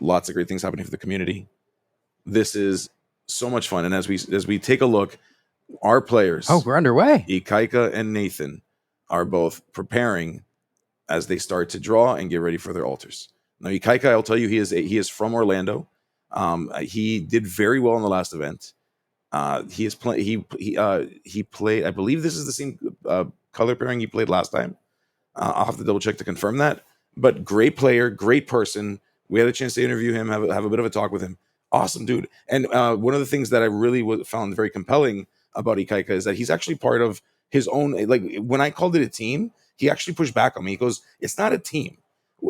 Lots of great things happening for the community. This is so much fun. And as we take a look, our players, we're underway. Ikaika and Nathan, are both preparing as they start to draw and get ready for their altars. Now, Ikaika, I'll tell you, he is from Orlando. He did very well in the last event. He played. I believe this is the same color pairing he played last time. I'll have to double check to confirm that. But great player, great person. We had a chance to interview him, have a bit of a talk with him. Awesome dude. And one of the things that I really found very compelling about Ikaika is that he's actually part of his own. Like when I called it a team, he actually pushed back on me. He goes, "It's not a team.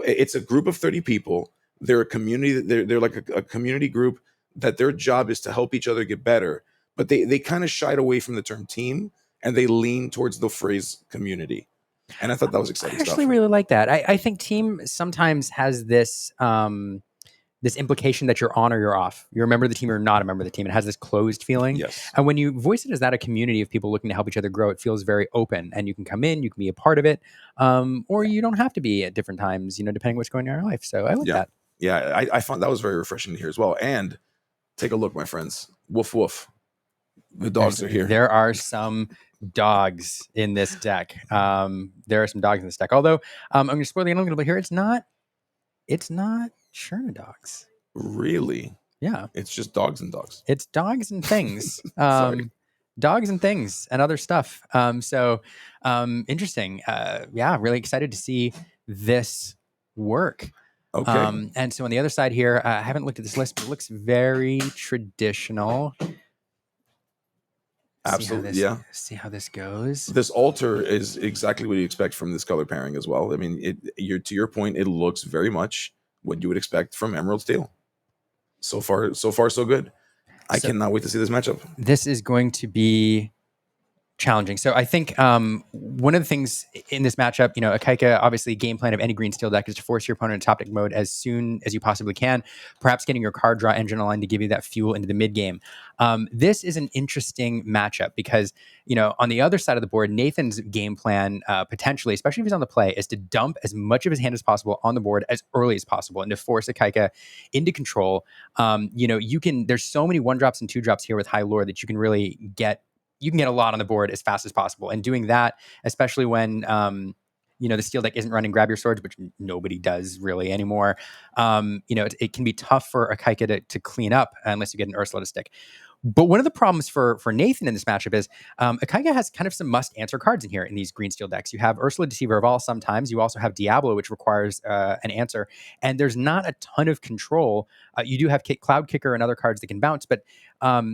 It's a group of 30 people. They're a community. They're like a community group that their job is to help each other get better." But they kind of shied away from the term team and they lean towards the phrase community. And I thought that was exciting stuff. I actually really like that. I think team sometimes has this this implication that you're on or you're off. You're a member of the team or not a member of the team. It has this closed feeling. Yes. And when you voice it as that, a community of people looking to help each other grow, it feels very open. And you can come in, you can be a part of it, or you don't have to be at different times, depending what's going on in your life. So I like that. Yeah, I found that was very refreshing to hear as well. And take a look, my friends. Woof, woof. The dogs are here. There are some dogs in this deck. Although I'm going to spoil the end a little bit here. It's not Sherna dogs. Really? Yeah. It's just dogs and dogs. It's dogs and things. Dogs and things and other stuff. Interesting. Really excited to see this work. Okay. And so on the other side here, I haven't looked at this list, but it looks very traditional. Absolutely, See how this goes. This altar is exactly what you expect from this color pairing as well. I mean, to your point, it looks very much what you would expect from Emerald Steel. So far, so good. I cannot wait to see this matchup. This is going to be challenging. So I think one of the things in this matchup, Ikaika, obviously game plan of any green steel deck is to force your opponent into top deck mode as soon as you possibly can, perhaps getting your card draw engine online to give you that fuel into the mid game. This is an interesting matchup because, on the other side of the board, Nathan's game plan, potentially, especially if he's on the play, is to dump as much of his hand as possible on the board as early as possible and to force Ikaika into control. There's so many 1-drops and 2-drops here with high lore that you can really get a lot on the board as fast as possible. And doing that, especially when, the steel deck isn't running Grab Your Swords, which nobody does really anymore. It can be tough for Ikaika to clean up unless you get an Ursula to stick. But one of the problems for Nathan in this matchup is Ikaika has kind of some must-answer cards in here in these green steel decks. You have Ursula Deceiver of All sometimes. You also have Diablo, which requires an answer. And there's not a ton of control. You do have Cloud Kicker and other cards that can bounce, but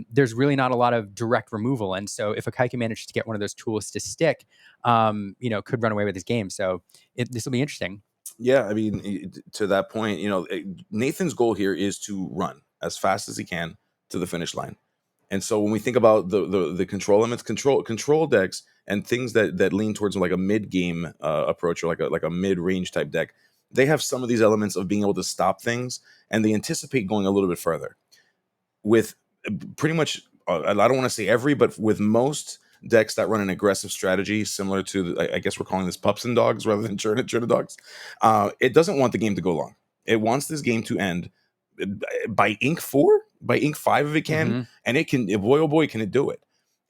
there's really not a lot of direct removal. And so if Ikaika manages to get one of those tools to stick, could run away with his game. So this will be interesting. Yeah, I mean, to that point, Nathan's goal here is to run as fast as he can to the finish line. And so when we think about the control elements, control decks and things that lean towards like a mid game approach or like a mid range type deck, they have some of these elements of being able to stop things, and they anticipate going a little bit further. With pretty much, I don't want to say every, but with most decks that run an aggressive strategy, similar to, I guess we're calling this pups and dogs rather than Churna dogs, it doesn't want the game to go long. It wants this game to end by ink 4, by ink 5 if it can, and it can. Boy, oh boy, can it do it!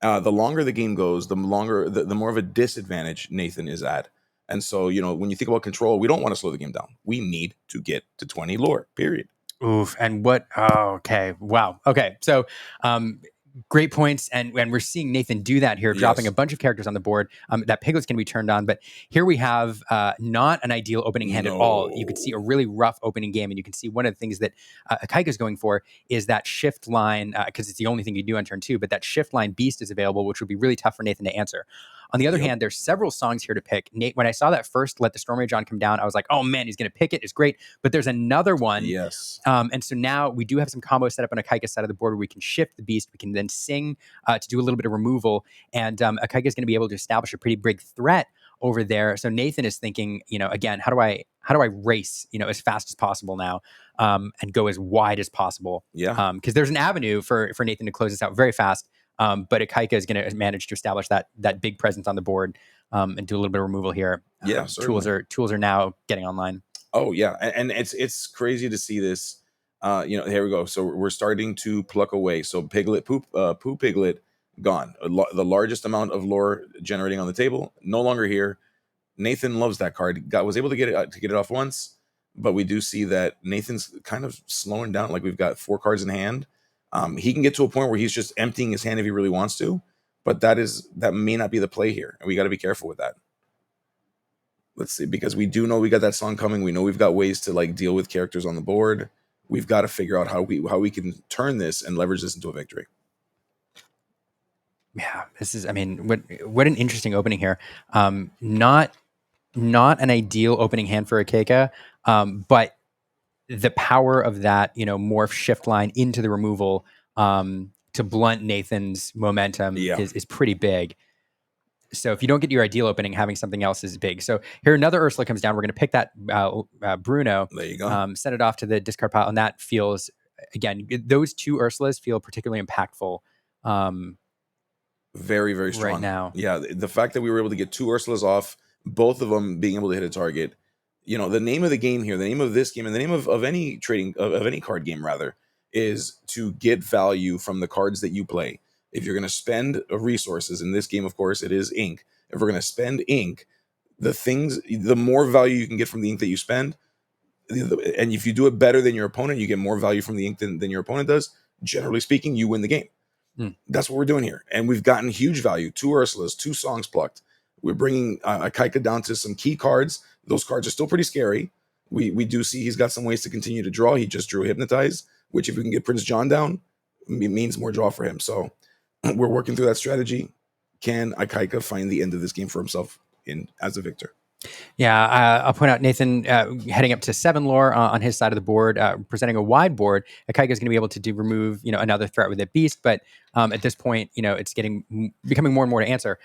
The longer the game goes, the more of a disadvantage Nathan is at. And so, when you think about control, we don't want to slow the game down. We need to get to 20 lore. Period. Oof. And what? Oh, okay. Wow. Okay. So, great points, and we're seeing Nathan do that here, dropping a bunch of characters on the board. That Piglet's going to be turned on, but here we have not an ideal opening hand at all. You could see a really rough opening game, and you can see one of the things that Ikaika's going for is that shift line, because it's the only thing you do on turn 2, but that shift line beast is available, which would be really tough for Nathan to answer. On the other hand, there's several songs here to pick. Nate, when I saw that first, Let the Storm Rage On come down, I was like, oh man, he's going to pick it. It's great. But there's another one. Yes. And so now we do have some combos set up on Ikaika's side of the board where we can shift the beast. We can then sing to do a little bit of removal. And Ikaika is going to be able to establish a pretty big threat over there. So Nathan is thinking, again, how do I race, as fast as possible now, and go as wide as possible? Yeah. Because there's an avenue for Nathan to close this out very fast. But Ikaika is going to manage to establish that big presence on the board and do a little bit of removal here. Yeah, tools are now getting online. Oh yeah, and it's crazy to see this Here we go. So we're starting to pluck away. So Piglet, Poo Piglet, gone. The largest amount of lore generating on the table, no longer here. Nathan loves that card. Was able to get it off once, but we do see that Nathan's kind of slowing down. Like we've got 4 cards in hand. He can get to a point where he's just emptying his hand if he really wants to, but that may not be the play here, and we got to be careful with that. Let's see, because we do know we got that song coming. We know we've got ways to like deal with characters on the board. We've got to figure out how we can turn this and leverage this into a victory. Yeah, this is. I mean, what an interesting opening here. Not an ideal opening hand for Ikaika, but the power of that, morph shift line into the removal to blunt Nathan's momentum is pretty big. So if you don't get your ideal opening, having something else is big. So here another Ursula comes down. We're going to pick that Bruno. There you go. Send it off to the discard pile, and that feels, again, those 2 Ursulas feel particularly impactful. Very, very strong right now. Yeah, the fact that we were able to get 2 Ursulas off, both of them being able to hit a target. The name of the game here, the name of this game, and the name of any trading of any card game rather, is to get value from the cards that you play. If you're going to spend resources in this game, of course, it is ink. If we're going to spend ink, the more value you can get from the ink that you spend, and if you do it better than your opponent, you get more value from the ink than your opponent does. Generally speaking, you win the game. That's what we're doing here. And we've gotten huge value. 2 Ursulas, 2 songs plucked. We're bringing Ikaika down to some key cards. Those cards are still pretty scary. We do see he's got some ways to continue to draw. He just drew Hypnotize, which if we can get Prince John down, it means more draw for him. So we're working through that strategy. Can Ikaika find the end of this game for himself as a victor? Yeah, I'll point out Nathan heading up to 7 lore on his side of the board, presenting a wide board. Ikaika is going to be able to remove another threat with a beast, but at this point, it's becoming more and more to answer.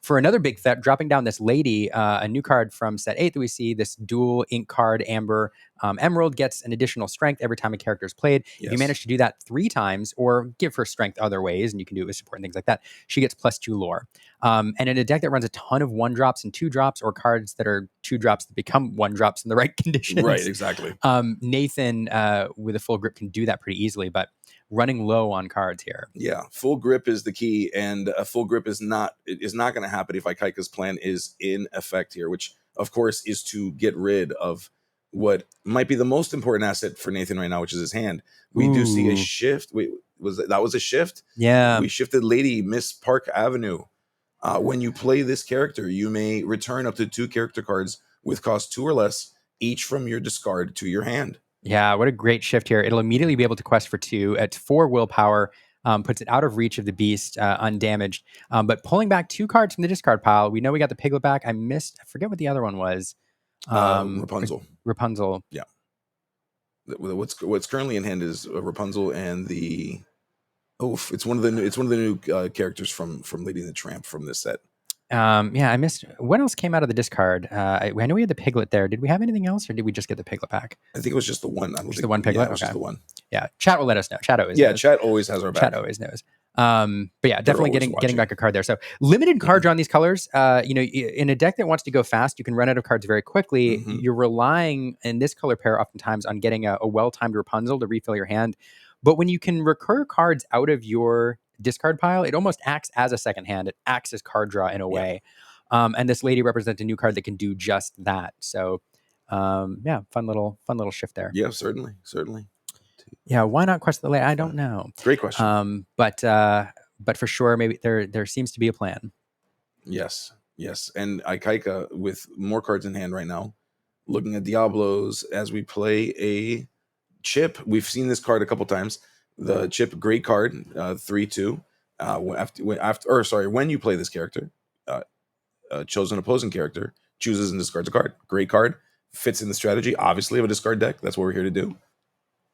For another big threat, dropping down this lady, a new card from set 8 that we see, this dual ink card, Amber. Emerald gets an additional strength every time a character is played. Yes. If you manage to do that 3 times, or give her strength other ways, and you can do it with support and things like that, she gets +2 lore. And in a deck that runs a ton of 1-drops and 2-drops, or cards that are 2-drops that become 1-drops in the right conditions. Right, exactly. Nathan, with a full grip, can do that pretty easily, but running low on cards here. Yeah, full grip is the key, and a full grip is not going to happen if Ikaika's plan is in effect here, which of course is to get rid of what might be the most important asset for Nathan right now, which is his hand. We do see a shift. That was a shift? Yeah. We shifted Lady Miss Park Avenue. When you play this character, you may return up to 2 character cards with cost 2 or less, each from your discard to your hand. Yeah, what a great shift here. It'll immediately be able to quest for 2 at 4 willpower, puts it out of reach of the beast, undamaged. But pulling back 2 cards from the discard pile, we know we got the Piglet back. I forget what the other one was. Rapunzel. Rapunzel. Yeah. What's currently in hand is Rapunzel and the it's one of the new characters from Lady and the Tramp from this set. I missed. What else came out of the discard? I know we had the Piglet there. Did we have anything else, or did we just get the Piglet back? I think it was just the one. The one Piglet. Yeah, it was just the one. Yeah, chat will let us know. Chat always knows. Chat always has our back. Chat always knows. But yeah, definitely getting back a card there. So limited card draw on these colors. In a deck that wants to go fast, you can run out of cards very quickly. Mm-hmm. You're relying in this color pair oftentimes on getting a well-timed Rapunzel to refill your hand. But when you can recur cards out of your discard pile, it almost acts as a second hand. It acts as card draw in a way. And this lady represents a new card that can do just that. So fun little shift there. Yeah, certainly. Yeah, why not quest the lady? I don't know. Great question. But for sure, maybe there seems to be a plan. Yes. And Ikaika with more cards in hand right now, looking at Diablos as we play a chip. We've seen this card a couple times. The chip, great card, 3/2. When you play this character, chosen opposing character chooses and discards a card. Great card, fits in the strategy, obviously, of a discard deck. That's what we're here to do.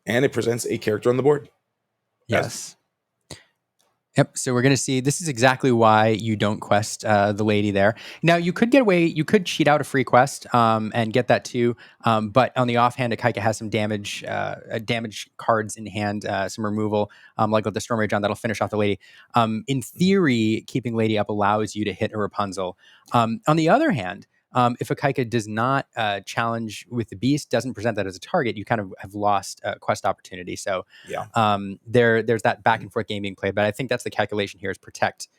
And it presents a character on the board. Yes. Yep. So we're going to see, this is exactly why you don't quest the lady there. Now, you could get away, you could cheat out a free quest and get that too. But on the offhand, Ikaika has some damage cards in hand, some removal, like with the Storm Rage on that'll finish off the lady. In theory, keeping lady up allows you to hit a Rapunzel. On the other hand, If Ikaika does not challenge with the beast, doesn't present that as a target, you kind of have lost quest opportunity. So Yeah, there's that back and forth game being played. But I think that's the calculation here: is protect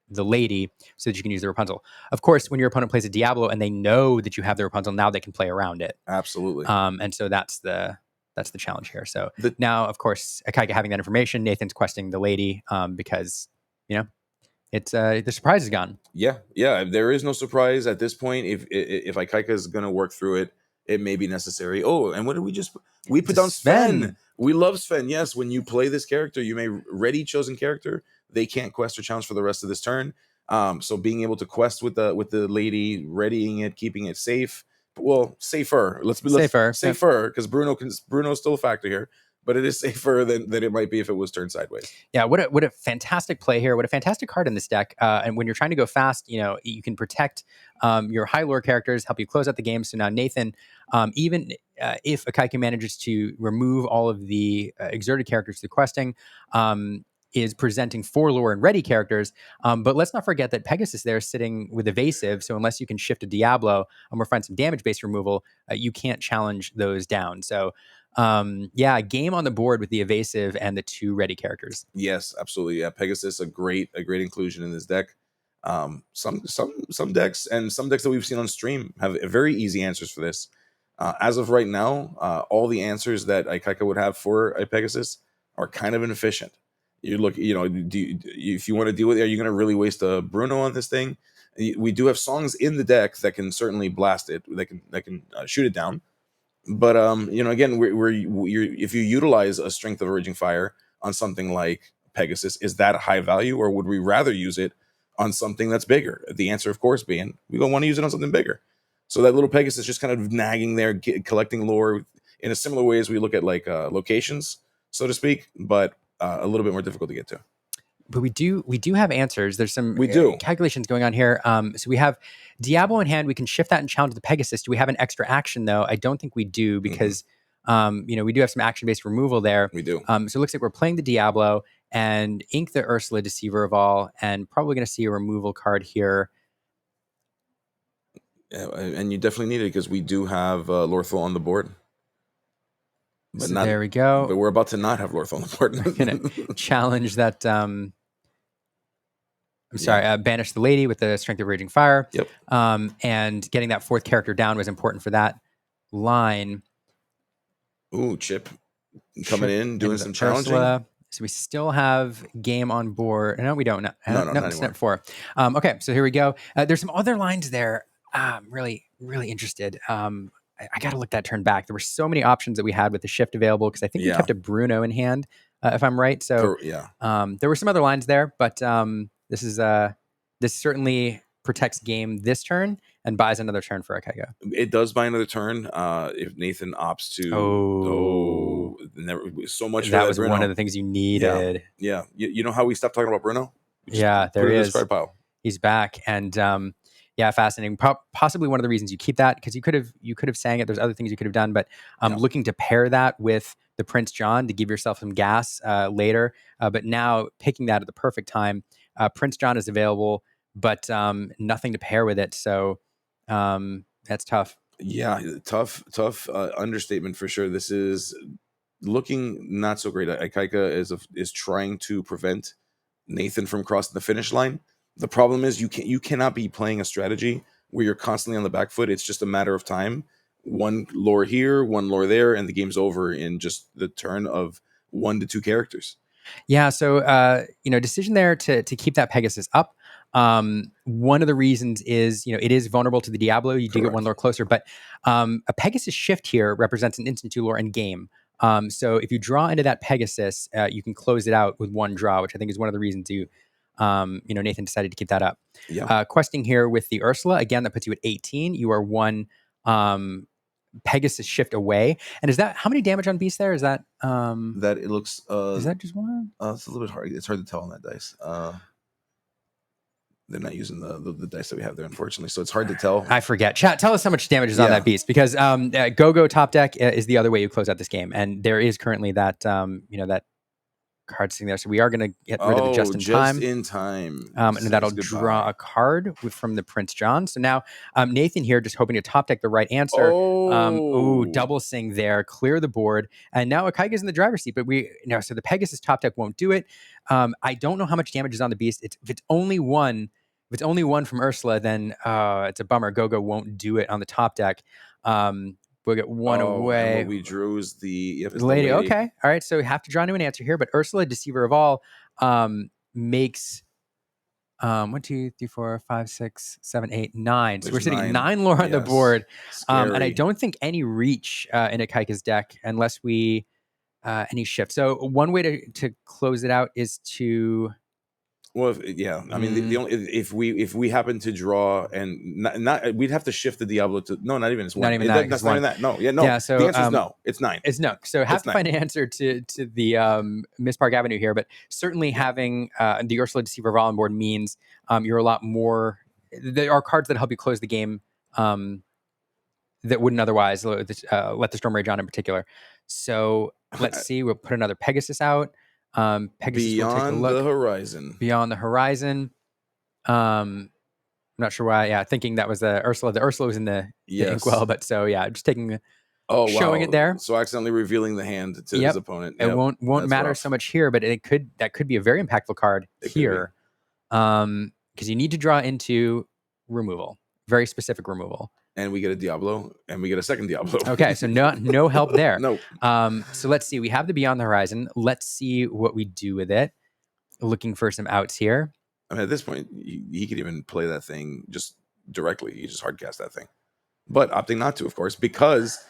the lady so that you can use the Rapunzel. Of course, when your opponent plays a Diablo and they know that you have the Rapunzel, now they can play around it. absolutely. And so that's the challenge here. So The now, of course, Ikaika having that information, Nathan's questing the lady because it's the surprise is gone. Yeah, yeah. There is no surprise at this point. If Ikaika is gonna work through it, it may be necessary. Oh, and what did we just? We put It's down Sven. Sven. We love Sven. Yes, when you play this character, you may ready chosen character. They can't quest or challenge for the rest of this turn. So being able to quest with the lady, readying it, keeping it safe. Well, safer. Let's Safer. safer because Bruno's still a factor here, but it is safer than it might be if it was turned sideways. Yeah, what a fantastic play here. What a fantastic card in this deck. And when you're trying to go fast, you can protect your high lore characters, help you close out the game. So now Nathan, even if Ikaika manages to remove all of the exerted characters through questing, is presenting 4 lore and ready characters. But let's not forget that Pegasus there is sitting with evasive. So unless you can shift a Diablo or find some damage-based removal, you can't challenge those down. So game on the board with the evasive and the 2 ready characters. Yes, absolutely. Yeah, Pegasus a great inclusion in this deck. Some decks and some decks that we've seen on stream have very easy answers for this. As of right now, all the answers that Ikaika would have for a Pegasus are kind of inefficient. You look, if you want to deal with it, are you going to really waste a Bruno on this thing? We do have songs in the deck that can certainly blast it, that can shoot it down. But again, if you utilize a Strength of a Raging Fire on something like Pegasus, is that a high value, or would we rather use it on something that's bigger? The answer, of course, being we don't want to use it on something bigger. So that little Pegasus just kind of nagging there, collecting lore in a similar way as we look at like locations, so to speak, but a little bit more difficult to get to. But we do have answers. There's some calculations going on here. So we have Diablo in hand. We can shift that and challenge the Pegasus. Do we have an extra action though? I don't think we do because we do have some action-based removal there. We do. So it looks like we're playing the Diablo and ink the Ursula, Deceiver of All, and probably going to see a removal card here. Yeah, and you definitely need it because we do have Lorthal on the board. But so there we go. But we're about to not have Lorthal on the board. We're going to challenge that. Banish the lady with the Strength of Raging Fire. Yep. And getting that 4th character down was important for that line. Ooh, Chip coming in, doing some challenging. Ursula. So we still have game on board. No, we don't. No, it's not 4. Okay, so here we go. There's some other lines there. I'm really, really interested. I got to look that turn back. There were so many options that we had with the shift available because I think we kept a Bruno in hand, if I'm right. So there were some other lines there, but this certainly protects game this turn and buys another turn for Ikaika. It does buy another turn if Nathan opts to. So much. That was Bruno. One of the things you needed. Yeah. You know how we stopped talking about Bruno? There he is. Card pile. He's back, and fascinating. Possibly one of the reasons you keep that because you could have sang it. There's other things you could have done, but looking to pair that with the Prince John to give yourself some gas later. But now picking that at the perfect time. Prince John is available, but nothing to pair with it. So that's tough. Yeah, tough understatement for sure. This is looking not so great. Ikaika is trying to prevent Nathan from crossing the finish line. The problem is you cannot be playing a strategy where you're constantly on the back foot. It's just a matter of time. One lore here, one lore there, and the game's over in just the turn of 1 to 2 characters. Yeah, so decision there to keep that Pegasus up. One of the reasons is it is vulnerable to the Diablo. You do get 1 lore closer, but a Pegasus shift here represents an instant 2 lore end game. So if you draw into that Pegasus, you can close it out with 1 draw, which I think is one of the reasons Nathan decided to keep that up. Yeah. Questing here with the Ursula again, that puts you at 18. You are 1 Pegasus shift away. And is that how many damage on beast there? Is that that it looks is that just 1? It's a little bit hard. It's hard to tell on that dice. They're not using the dice that we have there, unfortunately, so it's hard to tell. I forget. Chat, tell us how much damage is on that beast, because Go-Go top deck is the other way you close out this game, and there is currently that cards sitting there. So we are going to get rid of the Oh, just in time. And Says that'll goodbye. draw a card from the Prince John. So now Nathan here just hoping to top deck the right answer. Double sing there, clear the board. And now Ikaika's in the driver's seat, but so the Pegasus top deck won't do it. I don't know how much damage is on the beast. If it's only one from Ursula, then it's a bummer. Gogo won't do it on the top deck. We'll get one away. And what we drew is the lady. Okay. All right. So we have to draw into an answer here. But Ursula, Deceiver of All, makes 1, 2, 3, 4, 5, 6, 7, 8, 9. So we're sitting at 9 lore on the board. And I don't think any reach in Ikaika's deck unless we any shift. So one way to close it out is to... Well, I mean, the only if we happen to draw and not we'd have to shift the Diablo to not even one. Not even that. That's not even that. No, no. So the answer is no. It's 9. It's no. So have to find an answer to the Miss Park Avenue here, but certainly having the Ursula Deceiver of All on board means you're a lot more. There are cards that help you close the game that wouldn't otherwise let the Storm Rage on in particular. So let's see. We'll put another Pegasus out. Pegasus Beyond will take a look. Beyond the horizon. I'm not sure why. Yeah, thinking that was the Ursula. The Ursula was in the inkwell, but so yeah, just taking. Showing it there. So accidentally revealing the hand to his opponent. It won't matter so much here, but that could be a very impactful card here, because you need to draw into removal, very specific removal. And we get a Diablo, and we get a second Diablo. Okay, so no help there. No. So let's see. We have the Beyond the Horizon. Let's see what we do with it. Looking for some outs here. I mean, at this point, he could even play that thing just directly. He just hardcast that thing. But opting not to, of course, because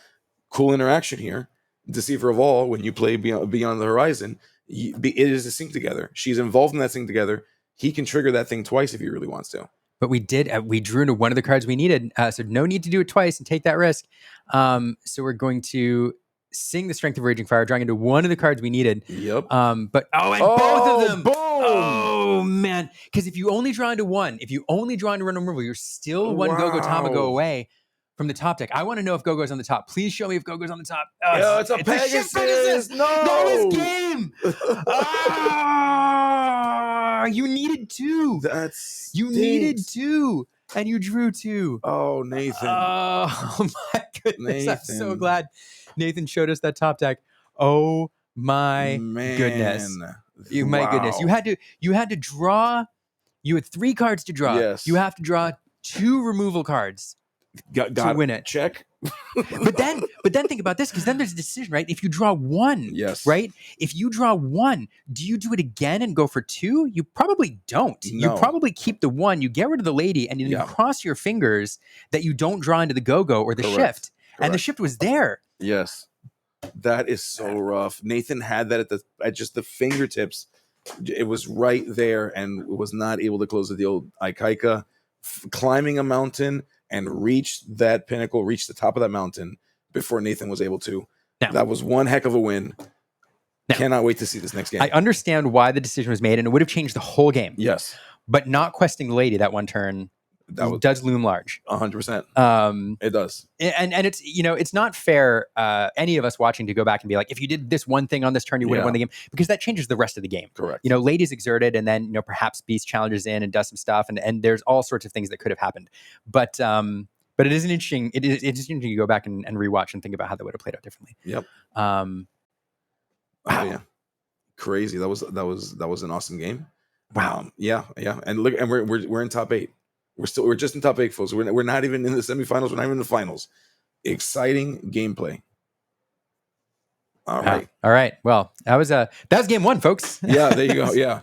cool interaction here. Deceiver of All, when you play Beyond the Horizon, it is a sync together. She's involved in that sync together. He can trigger that thing twice if he really wants to. But we drew into one of the cards we needed. So no need to do it twice and take that risk. So we're going to sing the Strength of Raging Fire, drawing into one of the cards we needed. Yep. Both of them. Boom! Oh, man. Because if you only draw into one, random removal, you're still one Gogo Tamago away from the top deck. I want to know if Gogo's on the top. Please show me if Gogo's on the top. It's a Pegasus. No, it's game. You needed 2. You needed 2, and you drew 2. Oh, Nathan. Oh my goodness! Nathan. I'm so glad Nathan showed us that top deck. Oh my goodness! My goodness! You had to draw. You had 3 cards to draw. Yes. You have to draw 2 removal cards to win it. Check. but then think about this, because then there's a decision, right? If you draw 1, right? If you draw 1, do you do it again and go for 2? You probably don't. No. You probably keep the 1. You get rid of the lady, and you cross your fingers that you don't draw into the go-go or the shift. And the shift was there. Yes, that is so rough. Nathan had that at just the fingertips. It was right there, and was not able to close the deal. Ikaika climbing a mountain and reached that pinnacle, reached the top of that mountain before Nathan was able to. That was one heck of a win. Cannot wait to see this next game. I understand why the decision was made, and it would have changed the whole game. Yes. But not questing the lady that one turn does loom large. 100%. It does. And it's, it's not fair, any of us watching, to go back and be like, if you did this one thing on this turn, you would have won the game, because that changes the rest of the game. Correct. Lady's exerted, and then, perhaps Beast challenges in and does some stuff, and there's all sorts of things that could have happened. But it is interesting. It's interesting to go back and rewatch and think about how that would have played out differently. Yep. Wow. Oh, yeah. Crazy. That was an awesome game. Wow. Yeah. And look, and we're in top 8. We're just in top 8, folks. We're not even in the semifinals. We're not even in the finals. Exciting gameplay. All right. Well, that was game 1, folks. Yeah, there you go. Yeah.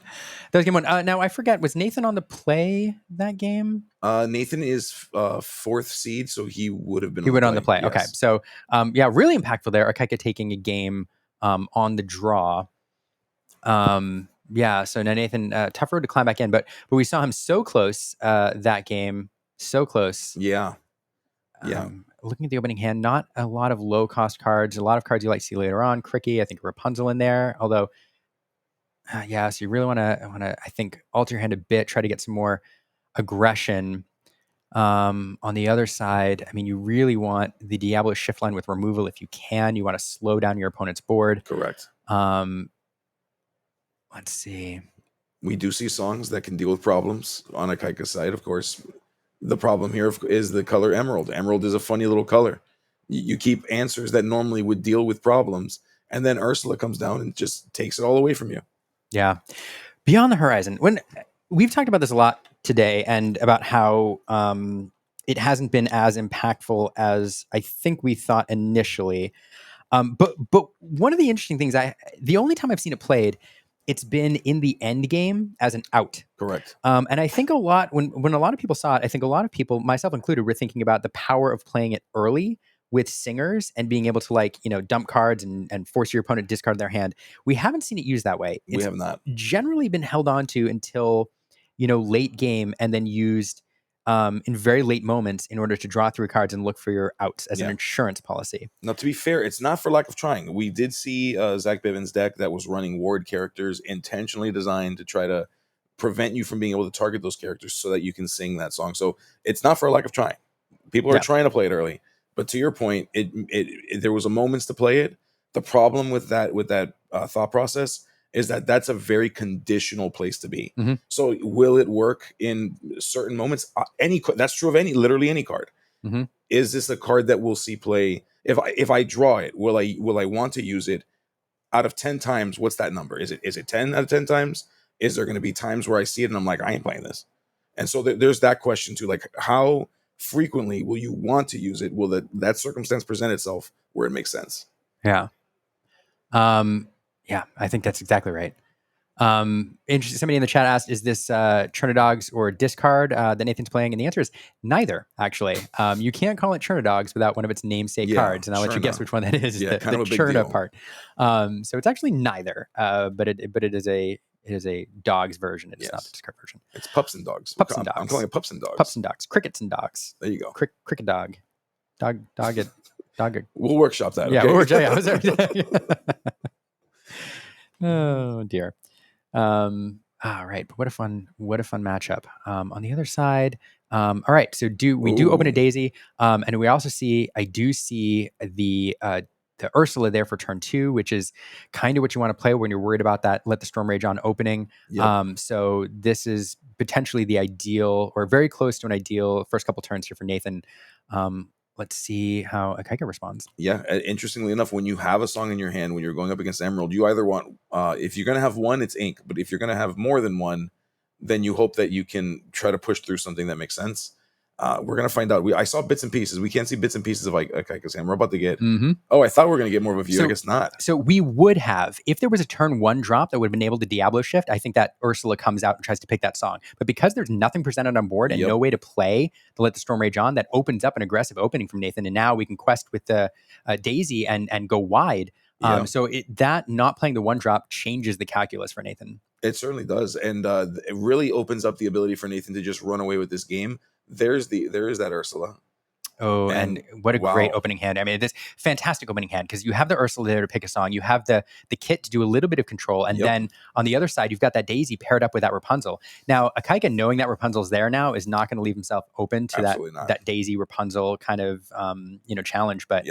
That was game 1. Now I forget, was Nathan on the play that game? Nathan is 4th seed, so he would have been. He would on the play. Yes. Okay. So really impactful there. Ikaika taking a game on the draw. Yeah, so now Nathan, tough road to climb back in, but we saw him so close that game, so close. Yeah. Looking at the opening hand, not a lot of low cost cards. A lot of cards you like to see later on. Cricky, I think Rapunzel in there. Although, so you really want to, I think, alter your hand a bit. Try to get some more aggression. On the other side, I mean, you really want the Diablo shift line with removal if you can. You want to slow down your opponent's board. Correct. Let's see. We do see songs that can deal with problems on Ikaika's side, of course. The problem here is the color emerald. Emerald is a funny little color. You keep answers that normally would deal with problems, and then Ursula comes down and just takes it all away from you. Yeah. Beyond the Horizon. When we've talked about this a lot today, and about how it hasn't been as impactful as I think we thought initially. But one of the interesting things, the only time I've seen it played, it's been in the end game as an out. Correct. And I think a lot when a lot of people saw it, I think a lot of people, myself included, were thinking about the power of playing it early with singers and being able to, like, dump cards and force your opponent to discard their hand. We haven't seen it used that way. We It's have not. generally been held on to until late game, and then used in very late moments in order to draw through cards and look for your outs as an insurance policy. Now, to be fair, it's not for lack of trying. We did see Zach Bivens' deck that was running ward characters intentionally designed to try to prevent you from being able to target those characters so that you can sing that song. So it's not for a lack of trying. People are trying to play it early. But to your point, there was a moments to play it. The problem with that thought process is that that's a very conditional place to be. Mhm. So will it work in certain moments? That's true of literally any card. Mhm. Is this a card that we'll see play? If I draw it, will I want to use it? Out of 10 times, what's that number? Is it 10 out of 10 times? Is there going to be times where I see it and I'm like, I ain't playing this? And so there's that question too. Like, how frequently will you want to use it? Will that circumstance present itself where it makes sense? Yeah. Yeah, I think that's exactly right. Interesting. Somebody in the chat asked, "Is this Dogs or discard that Nathan's playing?" And the answer is neither. Actually, you can't call it Dogs without one of its namesake cards, and I'll let you guess which one that is. Yeah, kind of a big Cherna deal. part. So it's actually neither. But it is a dogs version. It is not the discard version. It's pups and dogs. Pups and dogs. I'm calling it pups and dogs. Pups and dogs. Crickets and dogs. There you go. Cricket dog. Dog it. We'll workshop that. Yeah, okay? we'll workshop. Yeah. Oh dear. All right, but what a fun matchup. On the other side, all right. So we do open a Daisy, and we also I do see the Ursula there for turn 2, which is kind of what you want to play when you're worried about that Let the Storm Rage On opening. Yep. So this is potentially the ideal, or very close to an ideal, first couple turns here for Nathan. Let's see how Ikaika responds. Yeah, interestingly enough, when you have a song in your hand, when you're going up against Emerald, you either want, if you're going to have one, it's ink. But if you're going to have more than one, then you hope that you can try to push through something that makes sense. We're going to find out. I saw bits and pieces. We can't see bits and pieces of Ikaika's hand. We're about to get... Oh, I thought we were going to get more of a view. I guess not. So we would have, if there was a turn 1 drop that would have been able to Diablo shift, I think that Ursula comes out and tries to pick that song. But because there's nothing presented on board and no way to play to Let the Storm Rage On, that opens up an aggressive opening from Nathan. And now we can quest with the Daisy and go wide. So that not playing the 1 drop changes the calculus for Nathan. It certainly does. And it really opens up the ability for Nathan to just run away with this game. There is that Ursula. Oh, and what a great opening hand. I mean, this fantastic opening hand, because you have the Ursula there to pick a song. You have the kit to do a little bit of control. And then on the other side, you've got that Daisy paired up with that Rapunzel. Now, Ikaika, knowing that Rapunzel's there now, is not going to leave himself open to that Daisy Rapunzel kind of challenge. But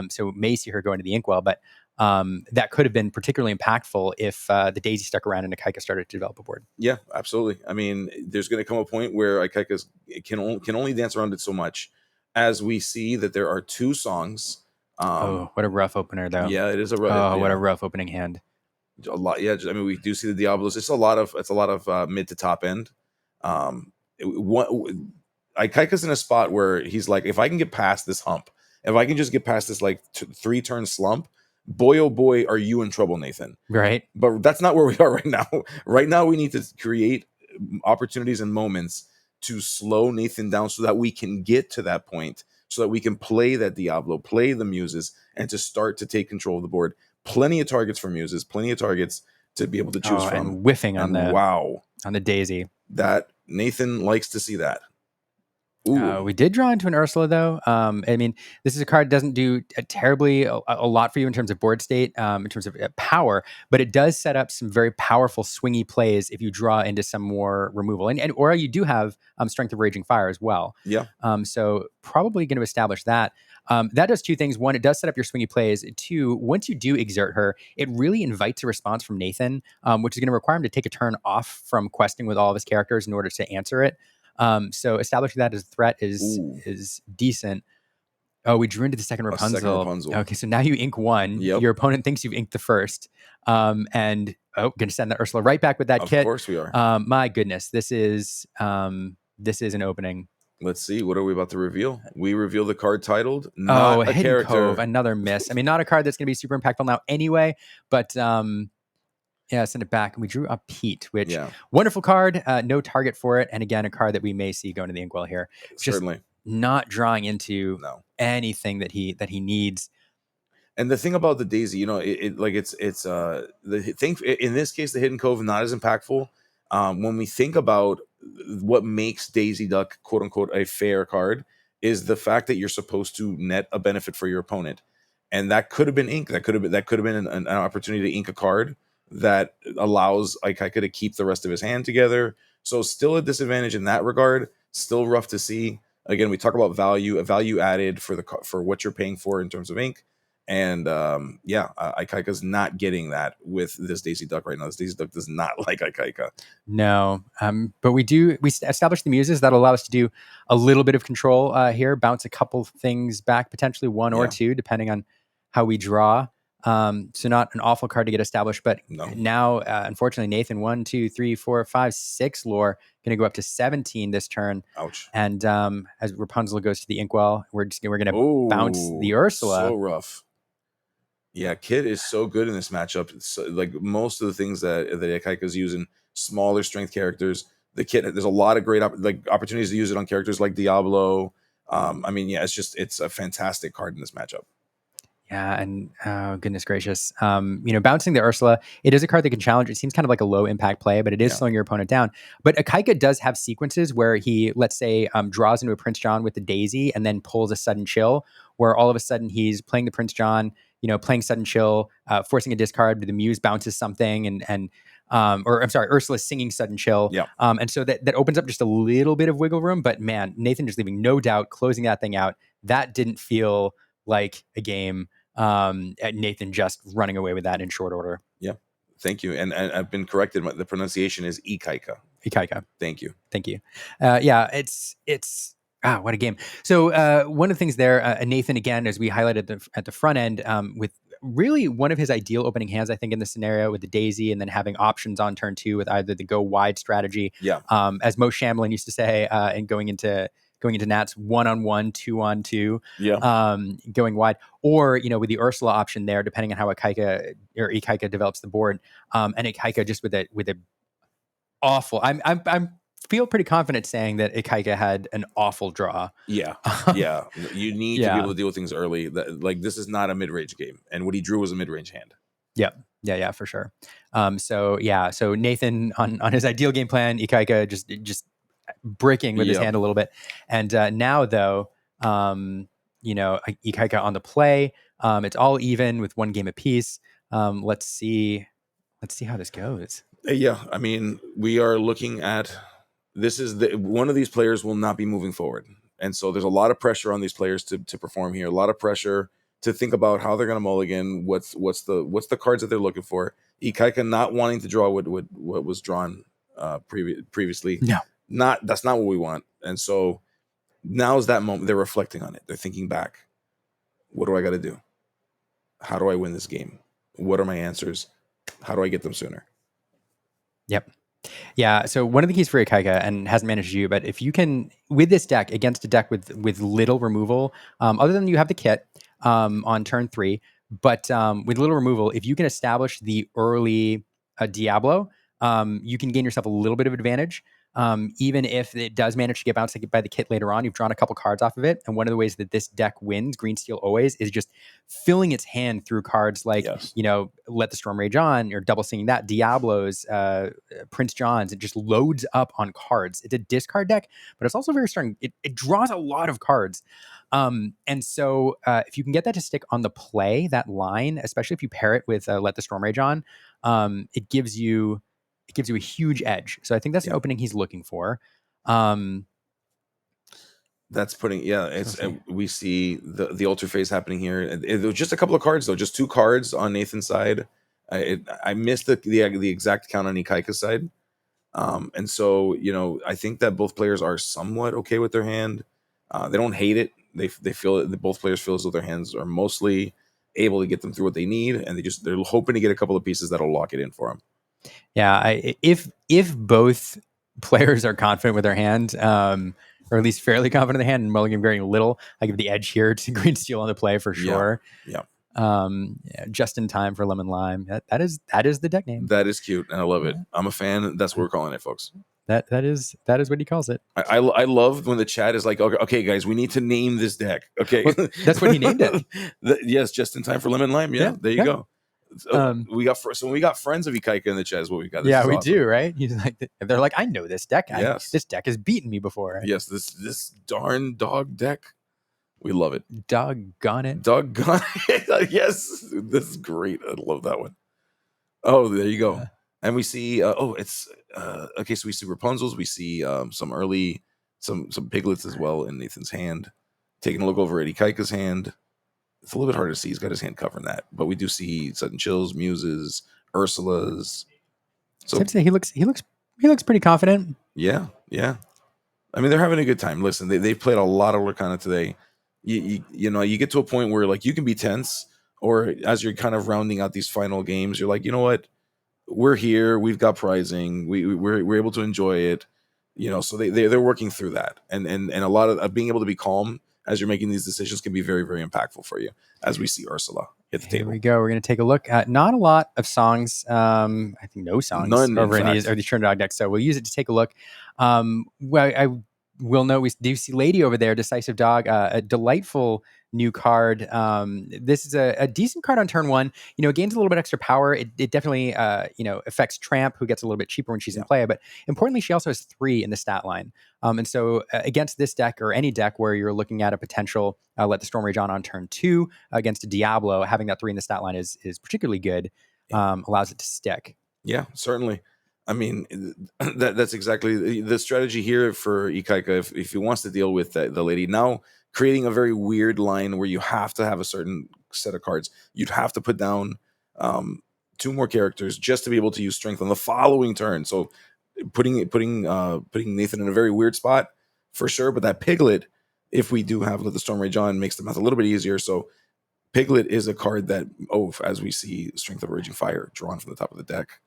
so may see her going to the Inkwell. But that could have been particularly impactful if the Daisy stuck around and Ikaika started to develop a board. Yeah, absolutely. I mean, there's going to come a point where Ikaika can only dance around it so much, as we see that there are 2 songs. What a rough opener, though. Yeah, it is a rough. What a rough opening hand. A lot. Yeah, I mean, we do see the Diablos. It's a lot of mid to top end. Ikaika's in a spot where he's like, if I can get past this hump, if I can just get past this 3 turn slump, boy, oh boy, are you in trouble, Nathan. Right. But that's not where we are right now. Right now, we need to create opportunities and moments to slow Nathan down so that we can get to that point, so that we can play that Diablo, play the Muses, and to start to take control of the board. Plenty of targets for Muses, plenty of targets to be able to choose from. And whiffing on the Daisy. That Nathan likes to see that. Ooh, We did draw into an Ursula, though. I mean, this is a card that doesn't do terribly a lot for you in terms of board state, in terms of power, but it does set up some very powerful swingy plays if you draw into some more removal, and or you do have Strength of Raging Fire as well. yeah. So probably going to establish that. That does two things. One, it does set up your swingy plays. Two, once you do exert her, it really invites a response from Nathan, which is going to require him to take a turn off from questing with all of his characters in order to answer it. So establishing that as a threat Ooh, is decent. Oh, we drew into the second a second Rapunzel. Rapunzel. Okay, so now you ink one. Yep. Your opponent thinks you've inked the first. And gonna send that Ursula right back with that Of kit. course we are. My goodness, this is an opening. Let's see. What are we about to reveal? We reveal the card titled Oh, "Not a Hidden Character." Cove, another miss. I mean, not a card that's gonna be super impactful now anyway, but yeah, send it back. And we drew up Pete, which Yeah, wonderful card. No target for it. And again, a card that we may see going to the Inkwell here. Just certainly. not drawing into No. anything that he needs. And the thing about the Daisy, it's the thing in this case, the Hidden Cove not as impactful. When we think about what makes Daisy Duck quote unquote a fair card is the fact that you're supposed to net a benefit for your opponent, and that could have been ink. That could have been an opportunity to ink a card that allows Ikaika to keep the rest of his hand together. So still a disadvantage in that regard. Still rough to see. Again, we talk about value, a value added for what you're paying for in terms of ink. And Ikaika's not getting that with this Daisy Duck right now. This Daisy Duck does not like Ikaika. No, but we establish the muses that allow us to do a little bit of control here, bounce a couple things back, potentially one or Yeah. two, depending on how we draw. So not an awful card to get established, but No. now, unfortunately, Nathan, 1, 2, 3, 4, 5, 6 lore, going to go up to 17 this turn. Ouch. And as Rapunzel goes to the Inkwell, we're going to Oh, bounce the Ursula. So rough. Yeah, Kit is so good in this matchup. It's so, like most of the things that Ikaika's using, smaller strength characters. The Kit, there's a lot of great opportunities to use it on characters like Diablo. I mean, yeah, it's a fantastic card in this matchup. Yeah, and oh goodness gracious, bouncing the Ursula, it is a card that can challenge. It seems kind of like a low impact play, but it is Yeah. slowing your opponent down. But Ikaika does have sequences where he, let's say, draws into a Prince John with the Daisy and then pulls a sudden chill, where all of a sudden he's playing the Prince John, playing sudden chill, forcing a discard, but the Muse bounces something, or I'm sorry, Ursula's singing sudden chill. Yeah. And so that opens up just a little bit of wiggle room. But man, Nathan just leaving no doubt, closing that thing out. That didn't feel like a game. Nathan just running away with that in short order. Yeah. Thank you. And I've been corrected. The pronunciation is Ikaika. Ikaika. Thank you. Yeah, it's what a game. So one of the things there, Nathan, again, as we highlighted at the front end, with really one of his ideal opening hands, I think, in this scenario with the Daisy, and then having options on turn 2 with either the go wide strategy, Yeah. As Mo Shamlin used to say, and going into Nats 1-on-1, 2-on-2, Yeah. going wide, or with the Ursula option there, depending on how Ikaika develops the board, and Ikaika just with a awful. I'm feel pretty confident saying that Ikaika had an awful draw. Yeah. Yeah. You need to be able to deal with things early. This is not a mid range game, and what he drew was a mid range hand. Yep. Yeah, for sure. So Nathan on his ideal game plan, Ikaika just bricking with his hand a little bit. And now though, Ikaika on the play. It's all even with one game apiece. Let's see how this goes. Yeah, I mean, we are looking at this is one of these players will not be moving forward. And so there's a lot of pressure on these players to perform here. A lot of pressure to think about how they're going to mulligan. What's the cards that they're looking for? Ikaika not wanting to draw what was drawn previously. No, that's not what we want. And so now's that moment. They're reflecting on it. They're thinking back. What do I got to do? How do I win this game? What are my answers? How do I get them sooner? Yep. Yeah. So one of the keys for Ikaika, and hasn't managed you, but if you can, with this deck against a deck with little removal, other than you have the kit on turn 3, but with little removal, if you can establish the early Diablo, you can gain yourself a little bit of advantage. Even if it does manage to get bounced by the kit later on, you've drawn a couple cards off of it. And one of the ways that this deck wins, green steel always, is just filling its hand through cards like, Yes. Let the Storm Rage On, or double singing that, Diablos, Prince John's. It just loads up on cards. It's a discard deck, but it's also very strong. It draws a lot of cards. And so if you can get that to stick on the play, that line, especially if you pair it with Let the Storm Rage On, it gives you a huge edge. So I think that's an opening he's looking for. That's putting, yeah. It's see. we see the alter phase happening here. It was just a couple of cards though, just 2 cards on Nathan's side. I missed the exact count on Ikaika's side. And so I think that both players are somewhat okay with their hand. They don't hate it. They feel that both players feel as though their hands are mostly able to get them through what they need, and they're hoping to get a couple of pieces that'll lock it in for them. Yeah, if both players are confident with their hand, or at least fairly confident in the hand, and mulligan very little, I give the edge here to green steel on the play for sure. Yeah. Just in time for lemon lime. That is the deck name. That is cute, and I love it. I'm a fan. That's what we're calling it, folks. That is what he calls it. I love when the chat is like, okay, guys, we need to name this deck. Okay, well, that's what he named it. Yes, just in time for lemon lime. Yeah, there you go. We got when we got friends of Ikaika in the chat is what we got. This we awesome. Do, right? He's like, they're like, I know this deck. Yes. This deck has beaten me before. Right? Yes, this darn dog deck. We love it. Doggone it. Doggone it. Yes, this is great. I love that one. Oh, there you go. And we see, it's okay. So we see Rapunzel's. We see some early, some piglets as well in Nathan's hand. Taking a look over at Ikaika's hand. It's a little bit harder to see. He's got his hand covering that, but we do see Sudden Chills, Muses, Ursula's. So I'd say he looks pretty confident. Yeah. I mean, they're having a good time. Listen, they've played a lot of Lorcana today. You get to a point where like you can be tense, or as you're kind of rounding out these final games, you're like, you know what? We're here. We've got prizing. We're able to enjoy it. So they're working through that, and a lot of being able to be calm as you're making these decisions can be very, very impactful for you. As we see Ursula at the table. Here we go. We're going to take a look at not a lot of songs. I think no songs. None over in these Churn Dog decks. So we'll use it to take a look. I will note we do see Lady over there, Decisive Dog, a delightful new card. This is a decent card on turn 1. It gains a little bit extra power. It definitely affects Tramp, who gets a little bit cheaper when she's in play. But importantly, she also has 3 in the stat line. And so against this deck, or any deck where you're looking at a potential Let the Storm Rage on turn 2 against a Diablo, having that 3 in the stat line is particularly good. Allows it to stick. Yeah, certainly. I mean, that's exactly the strategy here for Ikaika. If he wants to deal with the lady now, creating a very weird line where you have to have a certain set of cards. You'd have to put down 2 more characters just to be able to use strength on the following turn. So putting Nathan in a very weird spot for sure. But that Piglet, if we do have Let the Storm Rage On, makes the math a little bit easier. So Piglet is a card that, as we see, Strength of Raging Fire drawn from the top of the deck.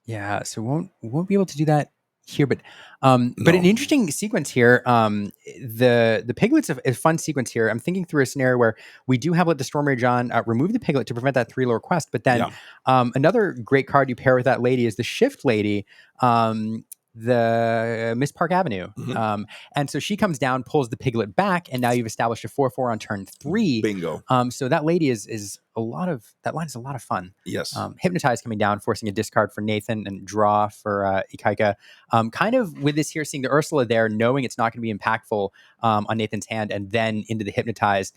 Yeah, so won't be able to do that here, but an interesting sequence here. The Piglet's a fun sequence here. I'm thinking through a scenario where we do have Let the Storm Rage On, remove the Piglet to prevent that 3-lore quest, but then another great card you pair with that lady is the Shift Lady, the Miss Park Avenue. Mm-hmm. And so she comes down, pulls the Piglet back, and now you've established a 4/4 on turn 3. Bingo. So that lady is a lot of fun. Yes. Hypnotize coming down, forcing a discard for Nathan and draw for Ikaika. Kind of with this here, seeing the Ursula there, knowing it's not going to be impactful on Nathan's hand, and then into the Hypnotize,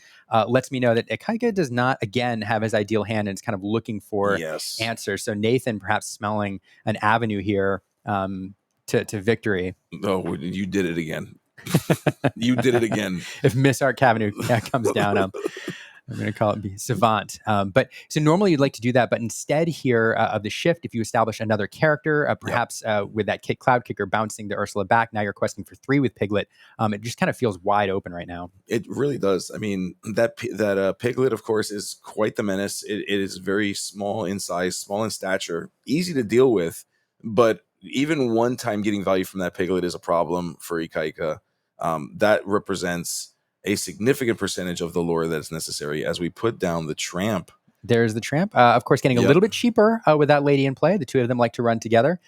lets me know that Ikaika does not, again, have his ideal hand and is kind of looking for answers. So Nathan perhaps smelling an avenue here to victory. Oh, you did it again. You did it again. If Miss Arc Avenue comes down, I'm going to call it Savant. But so normally you'd like to do that, but instead here of the Shift, if you establish another character, perhaps with that Cloud Kicker bouncing the Ursula back, now you're questing for 3 with Piglet. It just kind of feels wide open right now. It really does. I mean, that Piglet, of course, is quite the menace. It is very small in size, small in stature, easy to deal with, but even one time getting value from that Piglet is a problem for Ikaika. That represents a significant percentage of the lore that's necessary as we put down the Tramp. There's the Tramp, of course, getting a little bit cheaper with that lady in play. The 2 of them like to run together.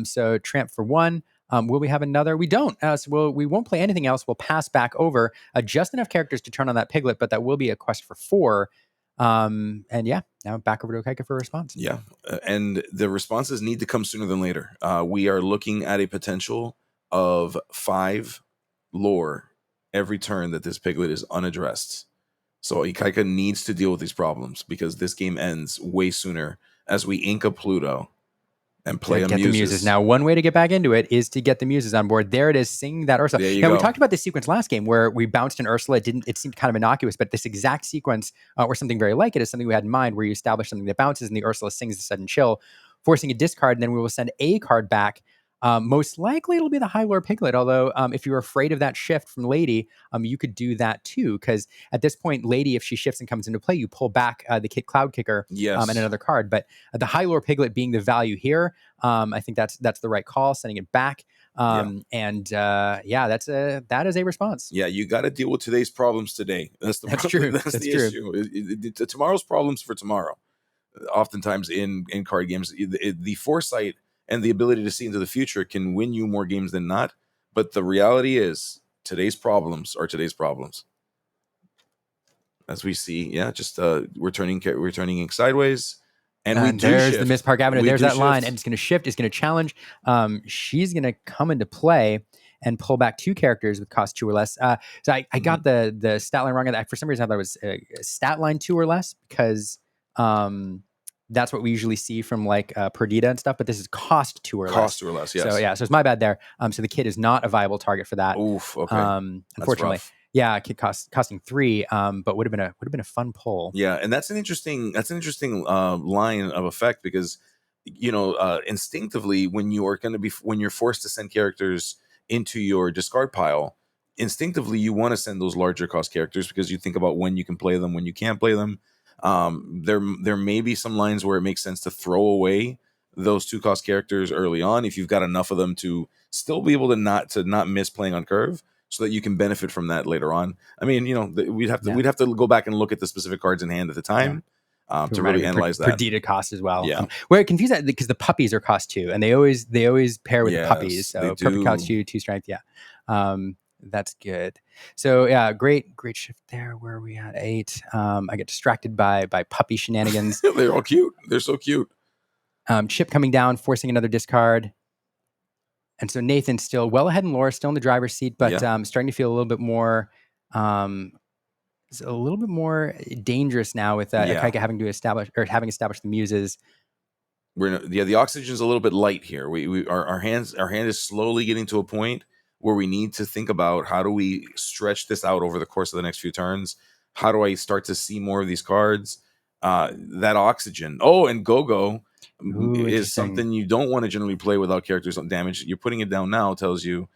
So Tramp for 1. Will we have another? We don't. We won't play anything else. We'll pass back over just enough characters to turn on that piglet, but that will be a quest for 4. And yeah, now back over to Ikaika for a response. Yeah, and the responses need to come sooner than later. We are looking at a potential of 5 lore every turn that this piglet is unaddressed. So Ikaika needs to deal with these problems because this game ends way sooner as we ink a Pluto and play a Get the muses. Now, one way to get back into it is to get the muses on board. There it is, singing that Ursula. There you now, go. we talked about this sequence last game where we bounced an Ursula. It seemed kind of innocuous, but this exact sequence, or something very like it, is something we had in mind where you establish something that bounces and the Ursula sings the sudden chill, forcing a discard, and then we will send a card back. Most likely it'll be the High Lord Piglet, although if you're afraid of that shift from Lady, you could do that too, because at this point, Lady, if she shifts and comes into play, you pull back the Kid Cloud Kicker Yes. and another card. But the High Lord Piglet being the value here, I think that's the right call, sending it back. That is a response. Yeah, you got to deal with today's problems today. That's true. That's the true. issue. Tomorrow's problems for tomorrow. Oftentimes in card games, the foresight and the ability to see into the future can win you more games than not. But the reality is, today's problems are today's problems. As we see, just we're turning ink sideways, and we do there's shift. the Miss Park Avenue. We there's do that line, shift. and it's going to shift. It's going to challenge. She's going to come into play and pull back 2 characters with cost 2 or less. So I got the stat line wrong. For some reason, I thought it was a stat line 2 or less because that's what we usually see from like Perdita and stuff. But this is cost 2 or less. Cost 2 or less, yes. So it's my bad there. So the kid is not a viable target for that. Oof. Okay. Unfortunately. Yeah, kid costing 3, but would have been a fun pull. Yeah, and that's an interesting line of effect because instinctively when you're forced to send characters into your discard pile, instinctively you want to send those larger cost characters because you think about when you can play them, when you can't play them. There may be some lines where it makes sense to throw away those 2 cost characters early on if you've got enough of them to still be able to not miss playing on curve, so that you can benefit from that later on. I mean, we'd have to go back and look at the specific cards in hand at the time to really analyze that. Perdita cost as well. Yeah, we're confused that because the puppies are cost 2, and they always pair with the puppies. So perfect cost 2 strength. Yeah, that's good. So yeah, great shift there. Where are we at 8? I get distracted by puppy shenanigans. They're all cute. They're so cute. Chip coming down, forcing another discard. And so Nathan's still well ahead in lore, still in the driver's seat, but starting to feel a little bit more, dangerous now with Ikaika having established the muses. The oxygen's a little bit light here. Our hand is slowly getting to a point where we need to think about how do we stretch this out over the course of the next few turns. How do I start to see more of these cards? That oxygen. Oh, and Go-Go is something you don't want to generally play without characters on damage. You're putting it down now tells you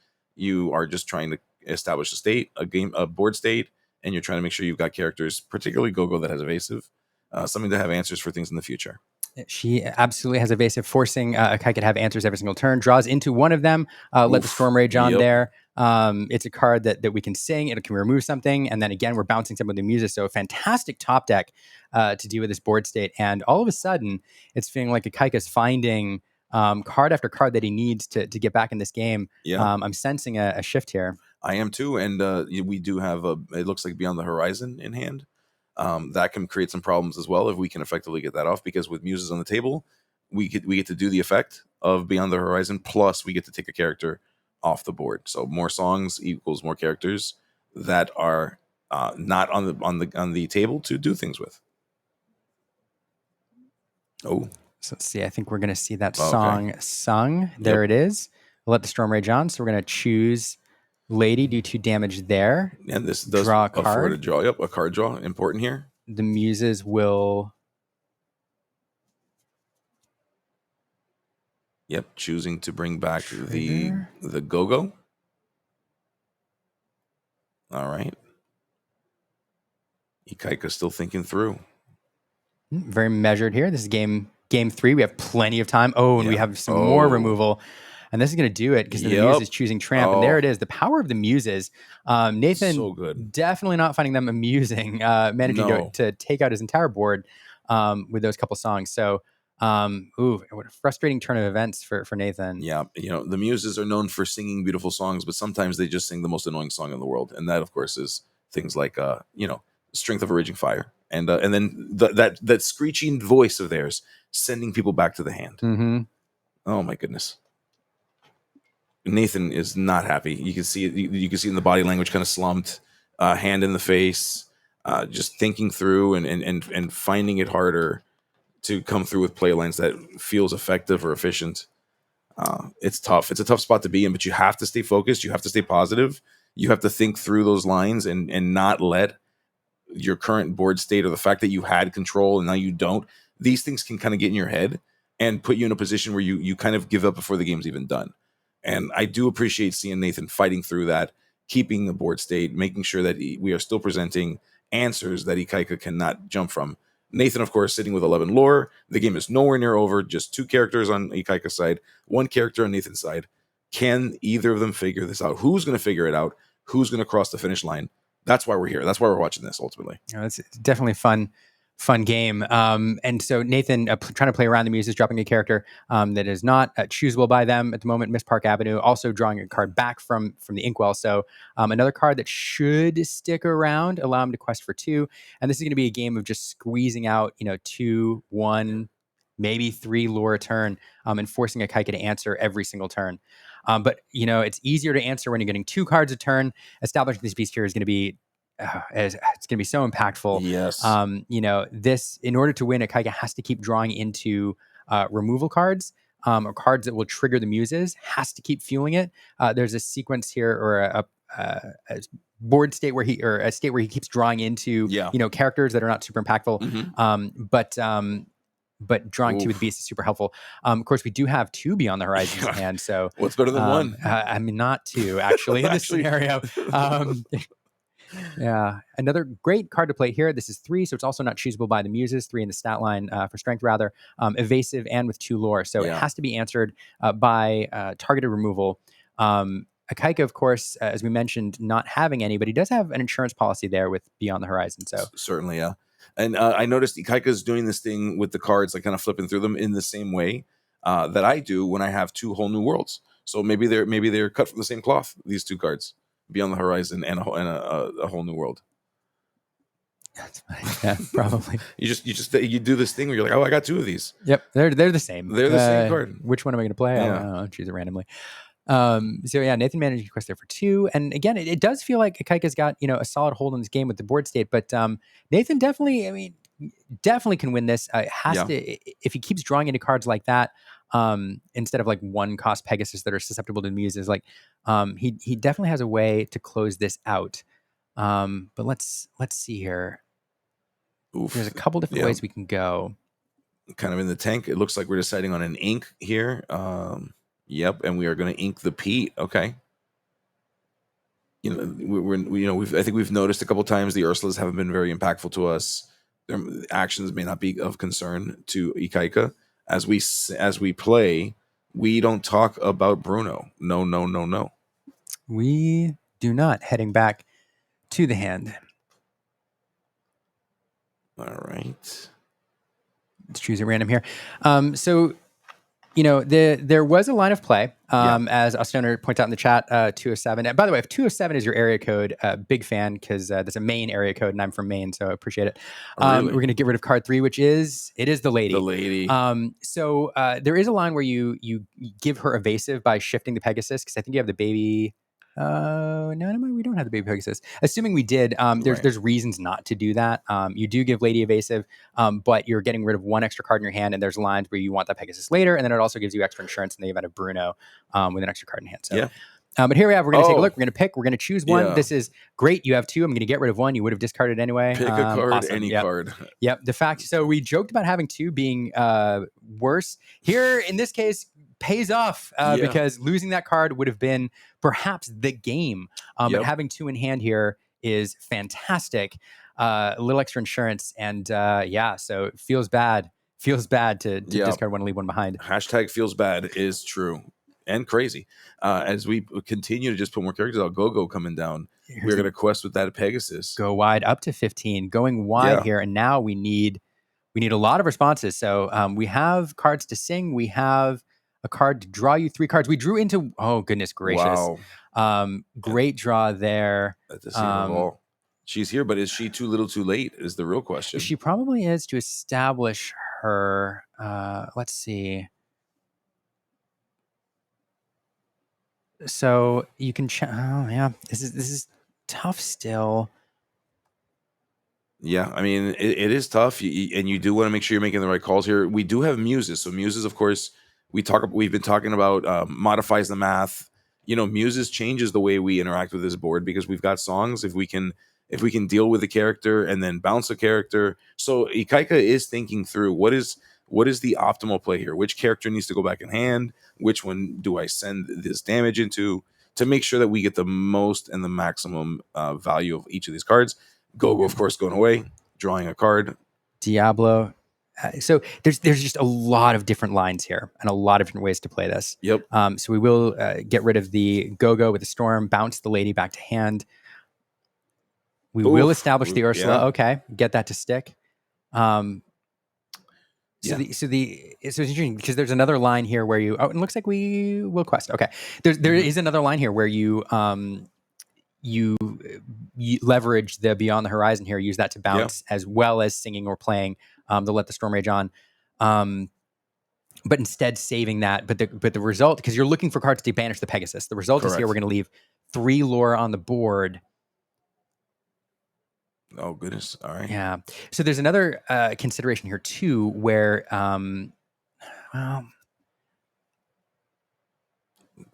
are just trying to establish a board state, and you're trying to make sure you've got characters, particularly Go-Go, that has evasive, something to have answers for things in the future. She absolutely has evasive, forcing Ikaika to have answers every single turn. Draws into one of them. Let the Storm Rage on there. It's a card that we can sing. It can remove something, and then again we're bouncing some of the muses. So a fantastic top deck to deal with this board state. And all of a sudden, it's feeling like Ikaika's finding card after card that he needs to get back in this game. Yeah, I'm sensing a shift here. I am too, and we do have it looks like Beyond the Horizon in hand. That can create some problems as well if we can effectively get that off, because with muses on the table, we get to do the effect of Beyond the Horizon, plus we get to take a character off the board. So more songs equals more characters that are not on the table to do things with. Oh, so let's see. I think we're going to see that song sung. There it is. Let the Storm Rage on. So we're going to choose Lady, do 2 damage there. And this does draw a card. Afford a draw. Yep, a card draw. Important here. The muses will. Yep, choosing to bring back the Go-Go. All right. Ikaika's still thinking through. Very measured here. This is game 3. We have plenty of time. Oh, and we have some more removal. And this is going to do it because the Muse is choosing Tramp. And there it is. The power of the Muses. Nathan, so good. Definitely not finding them amusing, managing to take out his entire board with those couple songs. So Ooh, what a frustrating turn of events for Nathan. Yeah, the Muses are known for singing beautiful songs, but sometimes they just sing the most annoying song in the world, and that, of course, is things like "Strength of a Raging Fire," and then that screeching voice of theirs sending people back to the hand. Mm-hmm. Oh my goodness. Nathan is not happy. You can see it. You can see in the body language, kind of slumped, hand in the face, just thinking through and finding it harder to come through with play lines that feels effective or efficient. It's tough. It's a tough spot to be in, but you have to stay focused. You have to stay positive. You have to think through those lines and not let your current board state or the fact that you had control and now you don't. These things can kind of get in your head and put you in a position where you kind of give up before the game's even done. And I do appreciate seeing Nathan fighting through that, keeping the board state, making sure that we are still presenting answers that Ikaika cannot jump from. Nathan, of course, sitting with 11 lore. The game is nowhere near over. Just 2 characters on Ikaika's side, 1 character on Nathan's side. Can either of them figure this out? Who's going to figure it out? Who's going to cross the finish line? That's why we're here. That's why we're watching this, ultimately. It's definitely fun game. And so Nathan trying to play around the Muses, dropping a character that is not choosable by them at the moment. Miss Park Avenue, also drawing a card back from the Inkwell. So another card that should stick around, allow him to quest for 2. And this is going to be a game of just squeezing out, 2, 1, maybe 3 lure a turn, and forcing Ikaika to answer every single turn. But it's easier to answer when you're getting 2 cards a turn. Establishing this beast here is going to be it's going to be so impactful. Yes. This, in order to win, Ikaika has to keep drawing into removal cards, or cards that will trigger the Muses, has to keep fueling it. There's a sequence here, or a board state where a state where he keeps drawing into, characters that are not super impactful. Mm-hmm. But drawing 2 with beast is super helpful. Of course, we do have 2 Beyond the Horizons in hand. So what's better than 1? I mean, not 2 actually in this scenario. Yeah, another great card to play here. This is 3, so it's also not choosable by the Muses. 3 in the stat line for strength, rather. Evasive and with 2 lore, so it has to be answered by targeted removal. Ikaika, of course, as we mentioned, not having any, but he does have an insurance policy there with Beyond the Horizon. So certainly, yeah. And I noticed Ikaika's doing this thing with the cards, like kind of flipping through them in the same way that I do when I have 2 whole new worlds. So maybe they're cut from the same cloth. These 2 cards, Beyond the Horizon and a whole new world. That's fine. Yeah, probably. you do this thing where you're like, oh, I got 2 of these. Yep, they're the same. They're the same card. Which one am I going to play? Yeah. I don't know. Choose it randomly. So yeah, Nathan managed to quest there for 2, and again, it does feel like Ikaika's got a solid hold on this game with the board state, but Nathan definitely can win this. Has to, if he keeps drawing into cards like that, instead of like 1 cost Pegasus that are susceptible to Muses, like he definitely has a way to close this out. But let's see here. Oof. There's a couple different ways we can go. Kind of in the tank. It looks like we're deciding on an ink here. Yep, and we are going to ink the Pete. Okay. I think we've noticed a couple times the Ursulas haven't been very impactful to us. Their actions may not be of concern to Ikaika. As we play, we don't talk about Bruno. No. We do not. Heading back to the hand. All right. Let's choose at random here. So there was a line of play, as Ostoner points out in the chat, 207. And by the way, if 207 is your area code, big fan, because that's a Maine area code, and I'm from Maine, so I appreciate it. Really? We're going to get rid of card 3, which is the lady. The lady. So there is a line where you give her evasive by shifting the Pegasus, because I think you have the baby. No, we don't have the baby Pegasus. Assuming we did, there's reasons not to do that. You do give lady evasive, but you're getting rid of 1 extra card in your hand, and there's lines where you want that Pegasus later, and then it also gives you extra insurance in the event of Bruno with an extra card in hand. So, but here we have. We're going to take a look. We're going to pick. We're going to choose 1. Yeah. This is great. You have 2. I'm going to get rid of 1. You would have discarded anyway. Pick a card, awesome. Any card. Yep. The fact. So we joked about having 2 being worse. Here, in this case, pays off because losing that card would have been perhaps the game. But having 2 in hand here is fantastic. A little extra insurance, and so it feels bad. Feels bad to discard 1 and leave 1 behind. Hashtag feels bad is true and crazy. As we continue to just put more characters out, Go coming down. We're going to quest with that Pegasus. Go wide up to 15, going wide here, and now we need We need a lot of responses. So we have cards to sing. We have a card to draw you 3 cards. We drew into, oh, goodness gracious. Wow. Great draw there. At the scene of all. She's here, but is she too little too late is the real question. She probably is to establish her. Let's see. So you can oh yeah, this is tough still. Yeah, I mean, it is tough, and you do want to make sure you're making the right calls here. We do have muses, so muses, of course, we've been talking about modifies the math. You know, muses changes the way we interact with this board because we've got songs. If we can deal with the character and then bounce a character, so Ikaika is thinking through what is the optimal play here. Which character needs to go back in hand? Which one do I send this damage into to make sure that we get the most and the maximum value of each of these cards? Gogo, of course, going away, drawing a card. Diablo. So there's just a lot of different lines here and a lot of different ways to play this. Yep. So we will get rid of the Gogo with the Storm, bounce the lady back to hand. We will establish the Ursula. Yeah. Okay, get that to stick. So it's interesting because there's another line here where you. Oh, it looks like we will quest. Okay, there is another line here where you you leverage the Beyond the Horizon here, use that to bounce as well as singing or playing to let the Storm Rage on. But instead saving that, but the result, because you're looking for cards to banish the Pegasus. The result is here we're going to leave 3 lore on the board. Oh goodness! All right. Yeah. So there's another consideration here too, where and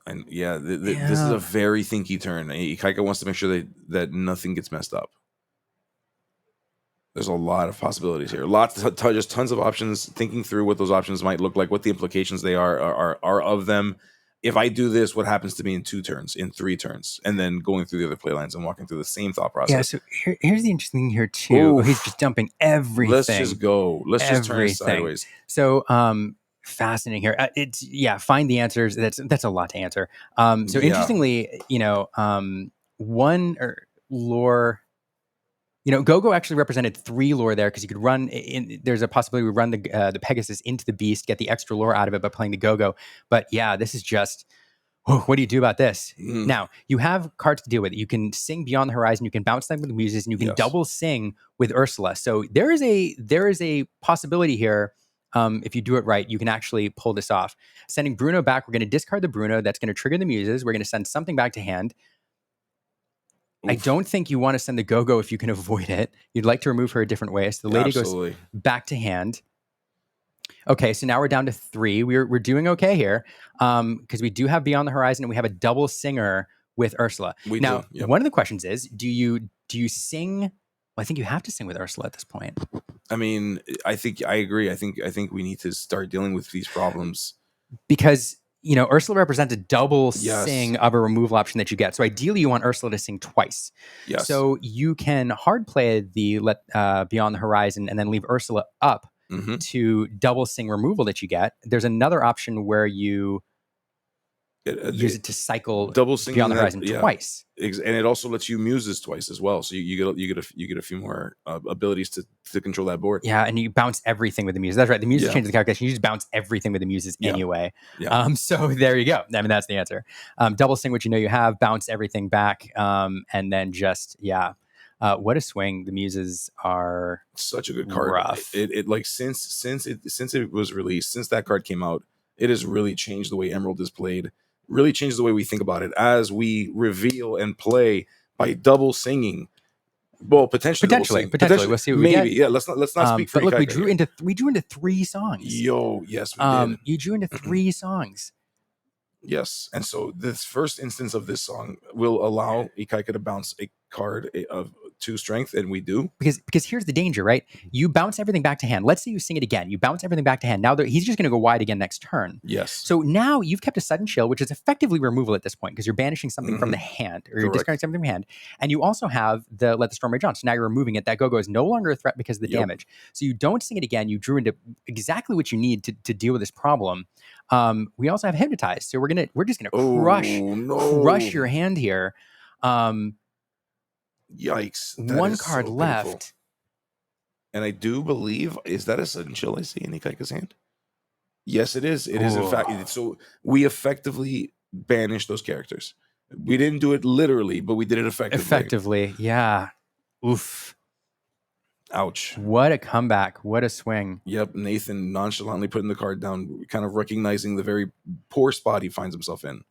this is a very thinky turn. Ikaika wants to make sure that nothing gets messed up. There's a lot of possibilities here. Just tons of options. Thinking through what those options might look like, what the implications they are of them. If I do this, what happens to me in 2 turns, in 3 turns, and then going through the other play lines and walking through the same thought process. Yeah. So here's the interesting thing here too. He's just dumping everything. Let's just go. Let's just turn it sideways. So fascinating here. Find the answers. That's a lot to answer. Interestingly, one or lore. Gogo actually represented 3 lore there because you could run in. There's a possibility we run the Pegasus into the beast, get the extra lore out of it by playing the Gogo. But yeah, this is just. What do you do about this? Now, you have cards to deal with. You can sing Beyond the Horizon. You can bounce them with the muses, and you can double sing with Ursula. So there is a possibility here. If you do it right, you can actually pull this off. Sending Bruno back, we're going to discard the Bruno. That's going to trigger the muses. We're going to send something back to hand. Oof. I don't think you want to send the Gogo if you can avoid it. You'd like to remove her a different way. So the lady goes back to hand. Okay, so now we're down to 3. We're doing okay here because we do have Beyond the Horizon and we have a double singer with Ursula. One of the questions is, do you sing? Well, I think you have to sing with Ursula at this point. I mean, I agree. I think we need to start dealing with these problems because Ursula represents a double sing of a removal option that you get. So ideally, you want Ursula to sing twice. Yes. So you can hard play the Beyond the Horizon and then leave Ursula up. To double sing removal that you get. There's another option where you use it to cycle double sing Beyond the Horizon twice, and it also lets you muses twice as well. So you get a few more abilities to control that board. Yeah, and you bounce everything with the muses. That's right. The muses change the calculation. You just bounce everything with the muses anyway. Yeah. So there you go. I mean, that's the answer. Double sing what you have, bounce everything back, and then just what a swing. The muses are such a good card. Rough. It like since it was released, since that card came out, it has really changed the way Emerald is played, really changed the way we think about it as we reveal and play by double singing. Well, potentially. We'll see what we get. Yeah, let's not speak for but look, Ikaika we drew into 3 songs. Yes, we did. You drew into 3 songs. Yes, and so this first instance of this song will allow Ikaika to bounce a card of 2 strength, and we do because here's the danger, right? You bounce everything back to hand. Let's say you sing it again. You bounce everything back to hand. Now he's just going to go wide again next turn. Yes. So now you've kept a sudden chill, which is effectively removal at this point because you're banishing something from the hand, or you're discarding something from your hand, and you also have the Let the Storm Rage on. So now you're removing it. That Go-Go is no longer a threat because of the damage. So you don't sing it again. You drew into exactly what you need to deal with this problem. We also have Hypnotize, so we're just gonna crush your hand here. Yikes! One card left, And I do believe, is that essential I see in Ikaika's hand? Yes, it is. It is, in fact. So we effectively banished those characters. We didn't do it literally, but we did it Effectively, yeah. Oof. Ouch. What a comeback. What a swing. Yep, Nathan nonchalantly putting the card down, kind of recognizing the very poor spot he finds himself in.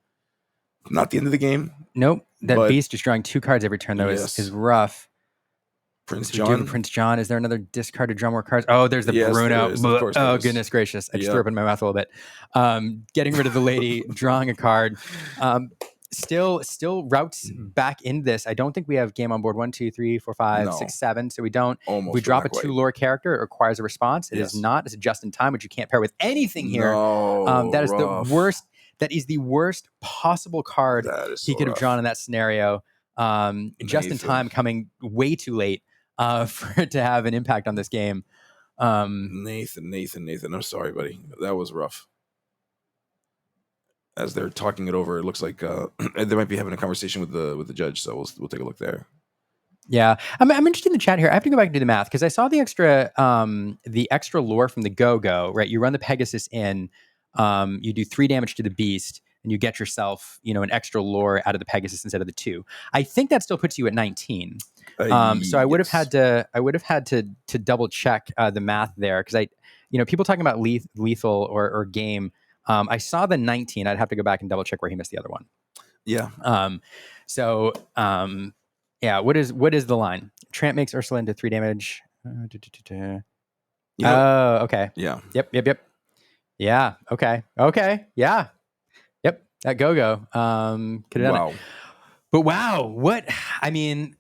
Not the end of the game. Nope. That but beast just drawing 2 cards every turn, though, is rough. Prince So we give him John. Prince John. Is there another discard to draw more cards? Oh, there's the Yes, Bruno. there is. Of course there Oh, is. goodness gracious. I just Yep. threw up in my mouth a little bit. Getting rid of the lady, drawing a card. Still routes back in this. I don't think we have game on board 1, 2, 3, 4, 5, No. 6, 7. So we don't. Almost. If we drop a 2 lore character, it requires a response. It Yes. is not. It's a just in time, which you can't pair with anything here. No, that is rough. the worst. That is the worst possible card That is he so could have rough. drawn in that scenario. Just in Nathan. time, coming way too late for it to have an impact on this game. Nathan. I'm sorry, buddy. That was rough. As they're talking it over, it looks like they might be having a conversation with the judge. So we'll take a look there. Yeah, I'm interested in the chat here. I have to go back and do the math because I saw the extra lore from the go-go, right? You run the Pegasus in, you do 3 damage to the beast, and you get yourself, an extra lore out of the Pegasus instead of the 2. I think that still puts you at 19. So I would have had to double check the math there because people talking about lethal or game. I saw the 19. I'd have to go back and double check where he missed the other one. Yeah. Yeah. What is the line? Tramp makes Ursula into 3 damage. Yeah. Oh, okay. Yeah. Yep. Yeah. Okay. Yeah. Yep. That go. Could have done it. But wow, what? I mean,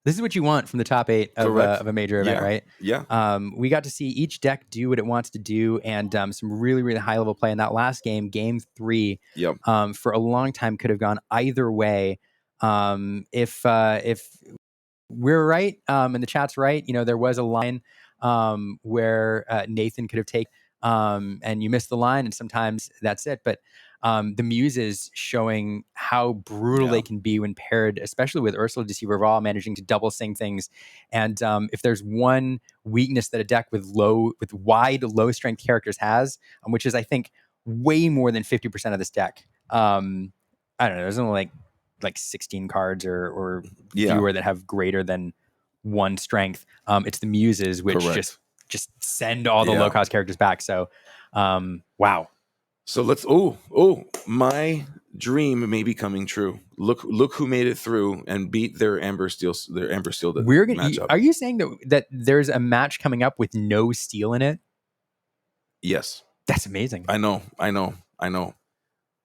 this is what you want from the top 8 of a major event, right? Yeah. We got to see each deck do what it wants to do, and some really, really high level play in that last game, game 3. Yep. For a long time, could have gone either way. If we're right, and the chat's right, there was a line where Nathan could have taken, and you missed the line, and sometimes that's it. But the muses showing how brutal they can be when paired, especially with Ursula Deceiver of All managing to double sing things. And if there's one weakness that a deck with wide low strength characters has, which is I think way more than 50% of this deck. I don't know. There's only like 16 cards or fewer that have greater than 1 strength. It's the muses which just send all the low cost characters back. So wow. So let's my dream may be coming true. Look who made it through and beat their Amber Steel matchup. Are you saying that there's a match coming up with no steel in it? Yes. That's amazing. I know.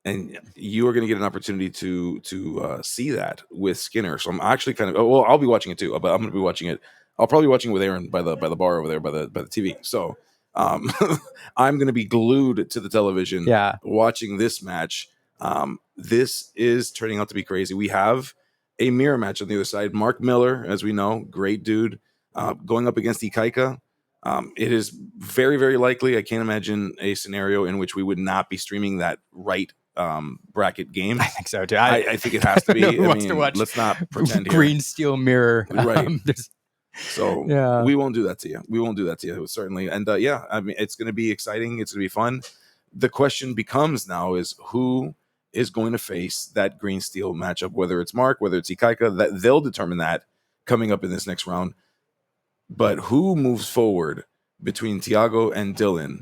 And you are going to get an opportunity to see that with Skinner. So I'm actually I'll be watching it too, but I'm going to be watching it. I'll probably be watching it with Aaron by the bar over there by the TV. So I'm going to be glued to the television watching this match. This is turning out to be crazy. We have a mirror match on the other side. Mark Miller, as we know, great dude, going up against Ikaika. It is very, very likely. I can't imagine a scenario in which we would not be streaming that bracket game. I think so too. I think it has to be. To watch let's not pretend green steel mirror. Right. So we won't do that to you. Certainly. And it's going to be exciting. It's going to be fun. The question becomes now is who is going to face that green steel matchup, whether it's Mark, whether it's Ikaika, that they'll determine that coming up in this next round. But who moves forward between Tiago and Dylan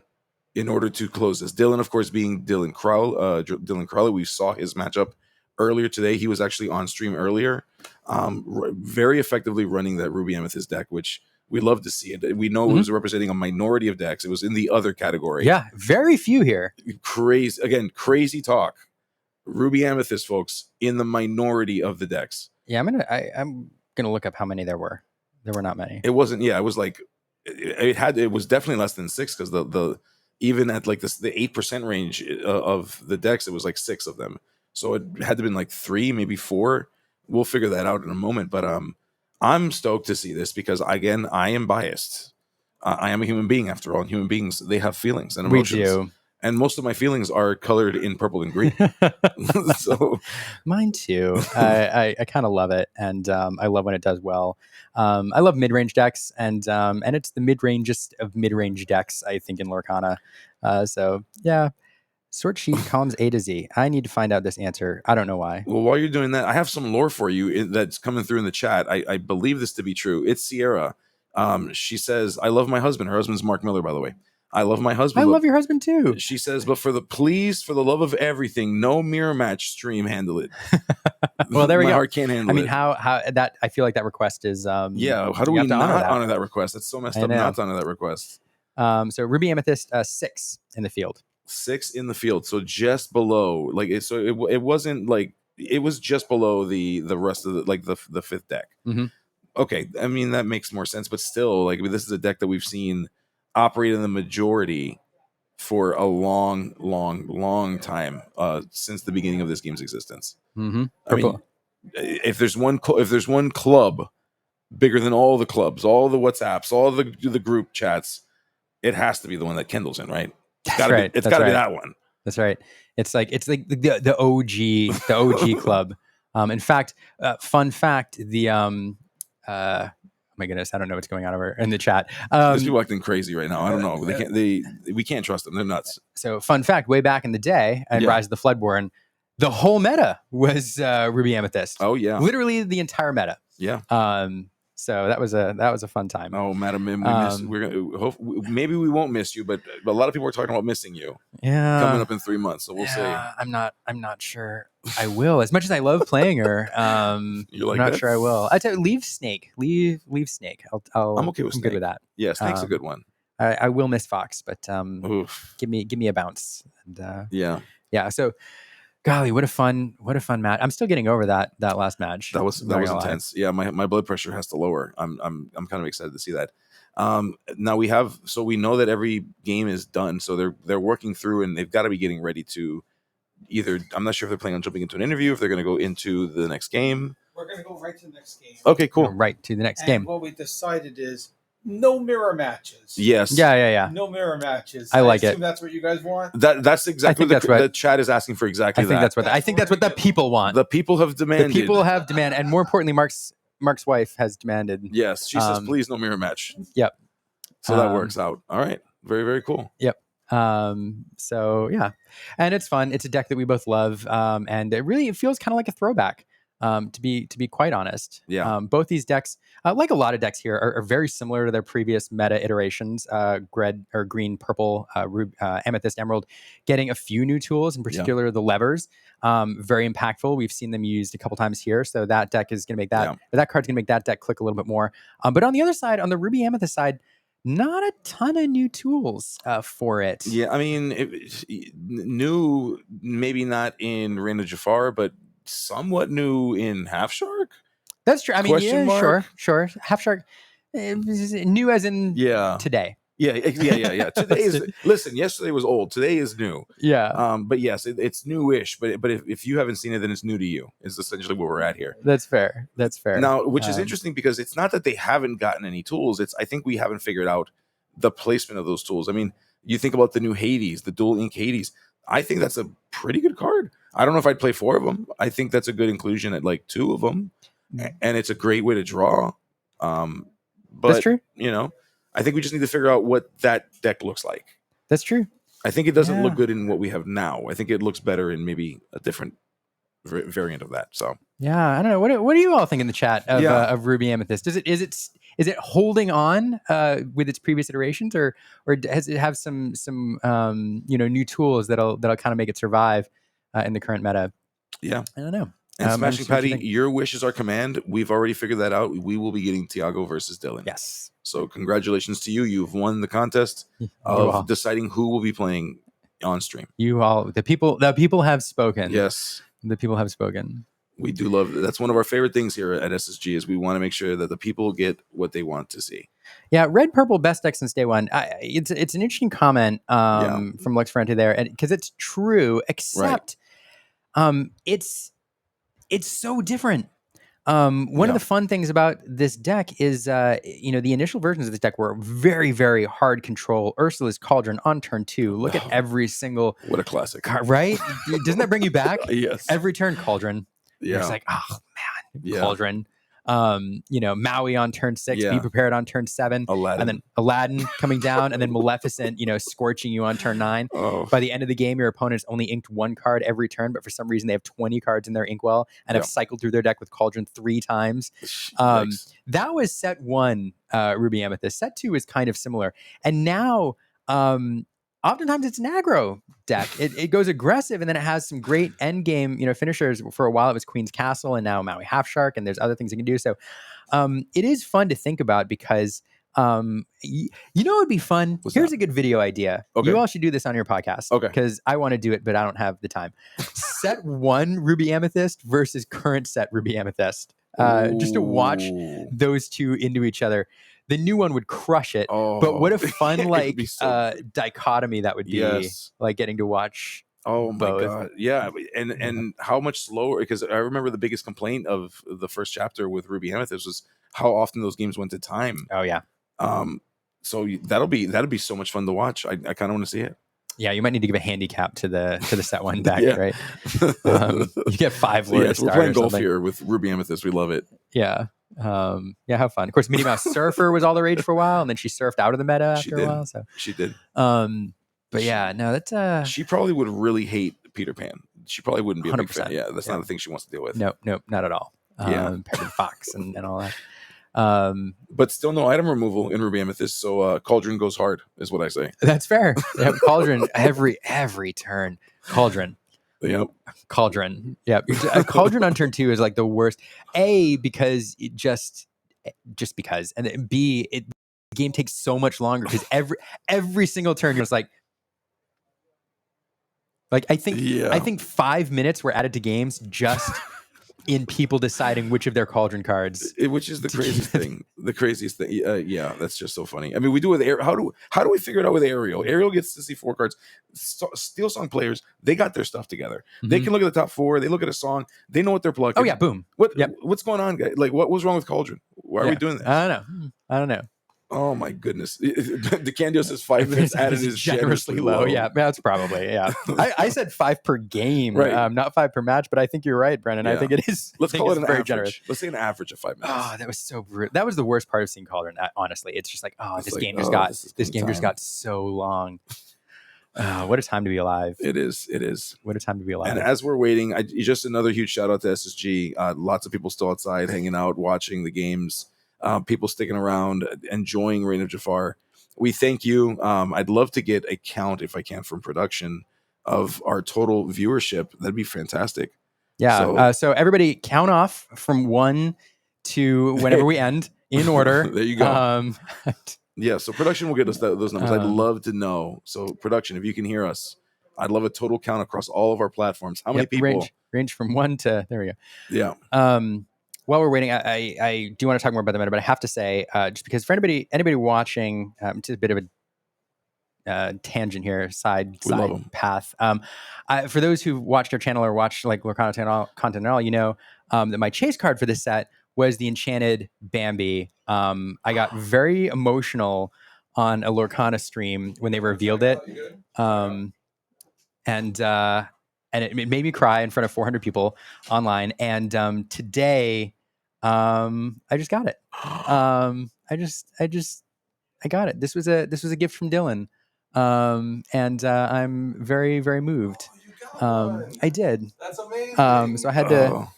in order to close this? Dylan, of course, being Dylan Crowley. We saw his matchup earlier today. He was actually on stream earlier, very effectively running that Ruby Amethyst deck, which we love to see it. We know it was representing a minority of decks. It was in the other category. Yeah, very few here. Crazy talk. Ruby Amethyst, folks, in the minority of the decks. Yeah, I'm gonna look up how many there were. There were not many. It wasn't. Yeah, it was like it was definitely less than 6 because the even at like the 8% range of the decks, it was like 6 of them. So it had to have been like 3, maybe 4. We'll figure that out in a moment. But I'm stoked to see this because I am biased. I am a human being after all, and human beings, they have feelings and emotions. We do. and most of my feelings are colored in purple and green. So Mine too. I kind of love it, and I love when it does well. I love mid-range decks, and it's the mid-rangest of mid-range decks, I think, in Lorcana. So yeah, sort sheet columns A to Z. I need to find out this answer. I don't know why. well, while you're doing that, I have some lore for you that's coming through in the chat. I believe this to be true. It's Sierra. She says, "I love my husband." Her husband's Mark Miller, by the way. I love my husband. I love your husband too. She says, "But for the love of everything, no mirror match stream handle it." Well, there we my go. heart can't handle I mean, it. how that I feel like that request is. Yeah, how do you we have to not honor that? request? That's so messed I up know. not to honor that request. So Ruby Amethyst 6 in the field. 6 in the field, so just below. Like it wasn't like it was just below the rest of the fifth deck. Mm-hmm. Okay, I mean that makes more sense, but still, like this is a deck that we've seen operate in the majority for a long time since the beginning of this game's existence. Mm-hmm. I mean, if there's one club bigger than all the clubs, all the WhatsApps, all the group chats, it has to be the one that Kendall's in, right? It's gotta be. It's gotta be that one. That's right. It's like the OG club. In fact, fun fact, oh my goodness, I don't know what's going on over in the chat. There's people acting crazy right now. I don't know. We can't trust them. They're nuts. So fun fact, way back in the day at Rise of the Floodborn, the whole meta was Ruby Amethyst. Oh yeah. Literally the entire meta. Yeah. So that was a fun time. Oh, Madam Mim, maybe we won't miss you, but a lot of people are talking about missing you. Yeah, coming up in 3 months, so we'll see. I'm not sure I will. As much as I love playing her, I'm not sure I will. I tell you, leave Snake. Leave Snake. I'm okay with Snake. Good with that. Yeah, Snake's a good one. I will miss Fox, but give me a bounce. And, yeah. So. Golly, what a fun match! I'm still getting over that last match. That was intense. Yeah, my blood pressure has to lower. I'm kind of excited to see that. Now we know that every game is done, so they're working through, and they've got to be getting ready to either. I'm not sure if they're planning on jumping into an interview, if they're going to go into the next game. We're going to go right to the next game. Okay, cool. Right to the next game. What we decided is no mirror matches. Yes. Yeah. No mirror matches. I like it. That's what you guys want. That's exactly what the chat is asking for. Exactly. I think that's what the people want. The people have demanded. And more importantly, Mark's wife has demanded. Yes, she says, please no mirror match. Yep. So that works out. All right. Very, very cool. Yep. So yeah, and it's fun. It's a deck that we both love, and it feels kind of like a throwback. To be quite honest, both these decks, like a lot of decks here, are very similar to their previous meta iterations. Green, purple, amethyst, emerald, getting a few new tools, in particular the levers. Very impactful. We've seen them used a couple times here, so that deck is going to make that. That card's going to make that deck click a little bit more. But on the other side, on the Ruby Amethyst side, not a ton of new tools for it. Yeah, I mean, new, maybe not in Reign of Jafar, but somewhat new in Half Shark. That's true. I mean, sure. Half Shark, new as in today. Yeah. Today is listen. Yesterday was old. Today is new. Yeah. But yes, it's newish. But if you haven't seen it, then it's new to you. Is essentially where we're at here. That's fair. Now, which is interesting because it's not that they haven't gotten any tools. I think we haven't figured out the placement of those tools. I mean, you think about the new Hades, the dual ink Hades. I think that's a pretty good card. I don't know if I'd play 4 of them. I think that's a good inclusion at like 2 of them, and it's a great way to draw. But that's true. I think we just need to figure out what that deck looks like. That's true. I think it doesn't look good in what we have now. I think it looks better in maybe a different variant of that. So yeah, I don't know. What do you all think in the chat of Ruby Amethyst? Is it holding on with its previous iterations, or does it have some new tools that'll kind of make it survive in the current meta? Yeah, I don't know. And Smashing Patty, your wish is our command. We've already figured that out. We will be getting Tiago versus Dylan. Yes. So congratulations to you. You've won the contest of deciding who will be playing on stream. You all, the people have spoken. Yes. The people have spoken. We do love it. That's one of our favorite things here at SSG is we want to make sure that the people get what they want to see. Yeah, red, purple, best deck since day one. It's an interesting comment from Lux Ferrante there, because it's true, except it's so different. One Yeah. of the fun things about this deck is, the initial versions of this deck were very, very hard control. Ursula's Cauldron on turn 2. Look at every single What a classic. card, right? Doesn't that bring you back? Yes. Every turn, Cauldron. Yeah. It's like, oh man, Yeah. Cauldron. Maui on turn 6, Yeah. Be Prepared on turn 7, Aladdin. and then Aladdin coming down, and then Maleficent, scorching you on turn 9. Oh. By the end of the game, your opponent's only inked 1 card every turn, but for some reason they have 20 cards in their inkwell and have cycled through their deck with Cauldron 3 times. Yikes. That was set 1, Ruby Amethyst. Set 2 is kind of similar, and now oftentimes it's an aggro deck. It goes aggressive, and then it has some great end game, finishers. For a while it was Queen's Castle, and now Maui Half Shark, and there's other things you can do. So it is fun to think about because it would be fun. Here's a good video idea. Okay. You all should do this on your podcast. Okay. Because I want to do it, but I don't have the time. Set 1 Ruby Amethyst versus current set Ruby Amethyst. Just to watch those two into each other. The new one would crush it. But what a fun dichotomy that would be. Yes. Like getting to watch. Oh my both. God. Yeah. And how much slower, because I remember the biggest complaint of the first chapter with Ruby Amethyst was how often those games went to time. Oh yeah. So that'll be so much fun to watch. I kind of want to see it. Yeah, you might need to give a handicap to the set 1 deck, Yeah. right? You get 5 Lord Yes, of we're Stars playing or golf something. here with Ruby Amethyst. We love it. Yeah. Have fun. Of course, Minnie Mouse Surfer was all the rage for a while, and then she surfed out of the meta after a while. So She did. but yeah, no, that's She probably would really hate Peter Pan. She probably wouldn't be a big 100%. fan. Yeah, that's not a thing she wants to deal with. Nope, not at all. Yeah. Paired with Fox and all that. But still no item removal in Ruby Amethyst, so Cauldron goes hard, is what I say. That's fair. Yeah, Cauldron every turn. Cauldron. Yep. Cauldron. Yeah. Cauldron on turn 2 is like the worst. A, because it just because. And then B, the game takes so much longer because every single turn you're just like I think 5 minutes were added to games just in people deciding which of their Cauldron cards. Which is the craziest thing. The craziest thing. Yeah, that's just so funny. I mean, we do with Ariel. How do we figure it out with Ariel? Ariel gets to see 4 cards. Steel Song players, they got their stuff together. They can look at the top 4. They look at a song. They know what they're plugging. Oh yeah, boom. What's going on, guys? Like, what was wrong with Cauldron? Why are we doing this? I don't know. Oh my goodness. The Candio says 5 minutes added is generously low. Yeah, that's probably, yeah. I said 5 per game, right. Not 5 per match, but I think you're right, Brennan. Yeah. I think it is. Let's call it an very average. Generous. Let's say an average of 5 minutes. Oh, that was so brutal. That was the worst part of seeing Cauldron, honestly. It's just like, this game just got so long. What a time to be alive. It is. What a time to be alive. And as we're waiting, just another huge shout out to SSG. Lots of people still outside hanging out, watching the games. People sticking around, enjoying Reign of Jafar. We thank you. I'd love to get a count, if I can, from production of our total viewership. That'd be fantastic. Yeah. So everybody count off from 1 to whenever we end in order. There you go. Yeah. So production will get us those numbers. I'd love to know. So production, if you can hear us, I'd love a total count across all of our platforms. How many people? Range from 1 to, there we go. Yeah. While we're waiting, I do want to talk more about the meta, but I have to say, just because for anybody watching, just a bit of a tangent here, side path. For those who watched our channel or watched like Lorcana content at all, that my chase card for this set was the Enchanted Bambi. I got very emotional on a Lorcana stream when they revealed it, and it made me cry in front of 400 people online. And today, I just got it. I got it. This was a gift from Dylan, and I'm very, very moved. I did. That's amazing. So I had to.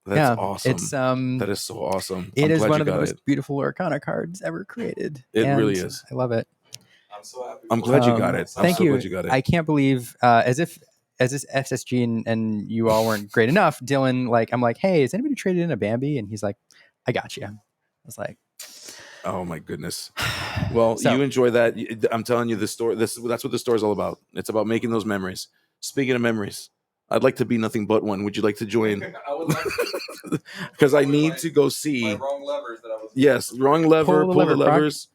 That's awesome. It's that is so awesome. It is one of the most beautiful Lorcana cards ever created. It really is. I love it. I'm so happy. I'm glad you got it. Thank you. Glad you got it. I can't believe, as this SSG and you all weren't great enough, Dylan, I'm like, hey, has anybody traded in a Bambi? And he's like, I got you. I was like, oh my goodness. Well, you enjoy that. I'm telling you, the store. That's what the store is all about. It's about making those memories. Speaking of memories, I'd like to be nothing but one. Would you like to join? I would like to. Because I need to go see. My wrong levers that I was. Yes, wrong lever. Pull the levers.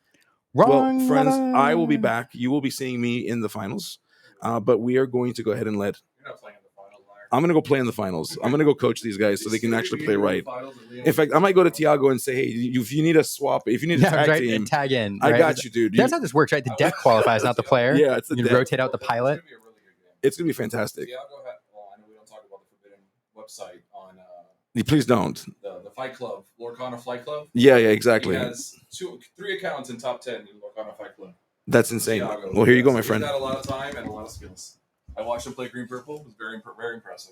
Wrong friends, lever. I will be back. You will be seeing me in the finals. But we are going to go ahead and let. You're not playing in the finals, I'm gonna go play in the finals. I'm gonna go coach these guys so they can actually play right. In fact, I might go to Tiago and say, hey, if you need a swap, if you need a tag right, team, tag in. I right? got you, dude. That's how this works, right? The deck qualifies, not the player. Yeah, it's the You deck. rotate out the pilot. It's gonna be fantastic. Tiago had, well, I know we don't talk about the Forbidden website on Please don't. the Fight Club, Lorcana Fight Club. Yeah, exactly. He has 3 accounts in top 10 in Lorcana Fight Club. That's insane. Tiago. Well, here you go, my He's friend. got a lot of time and a lot of skills. I watched him play Green Purple. It was very impressive.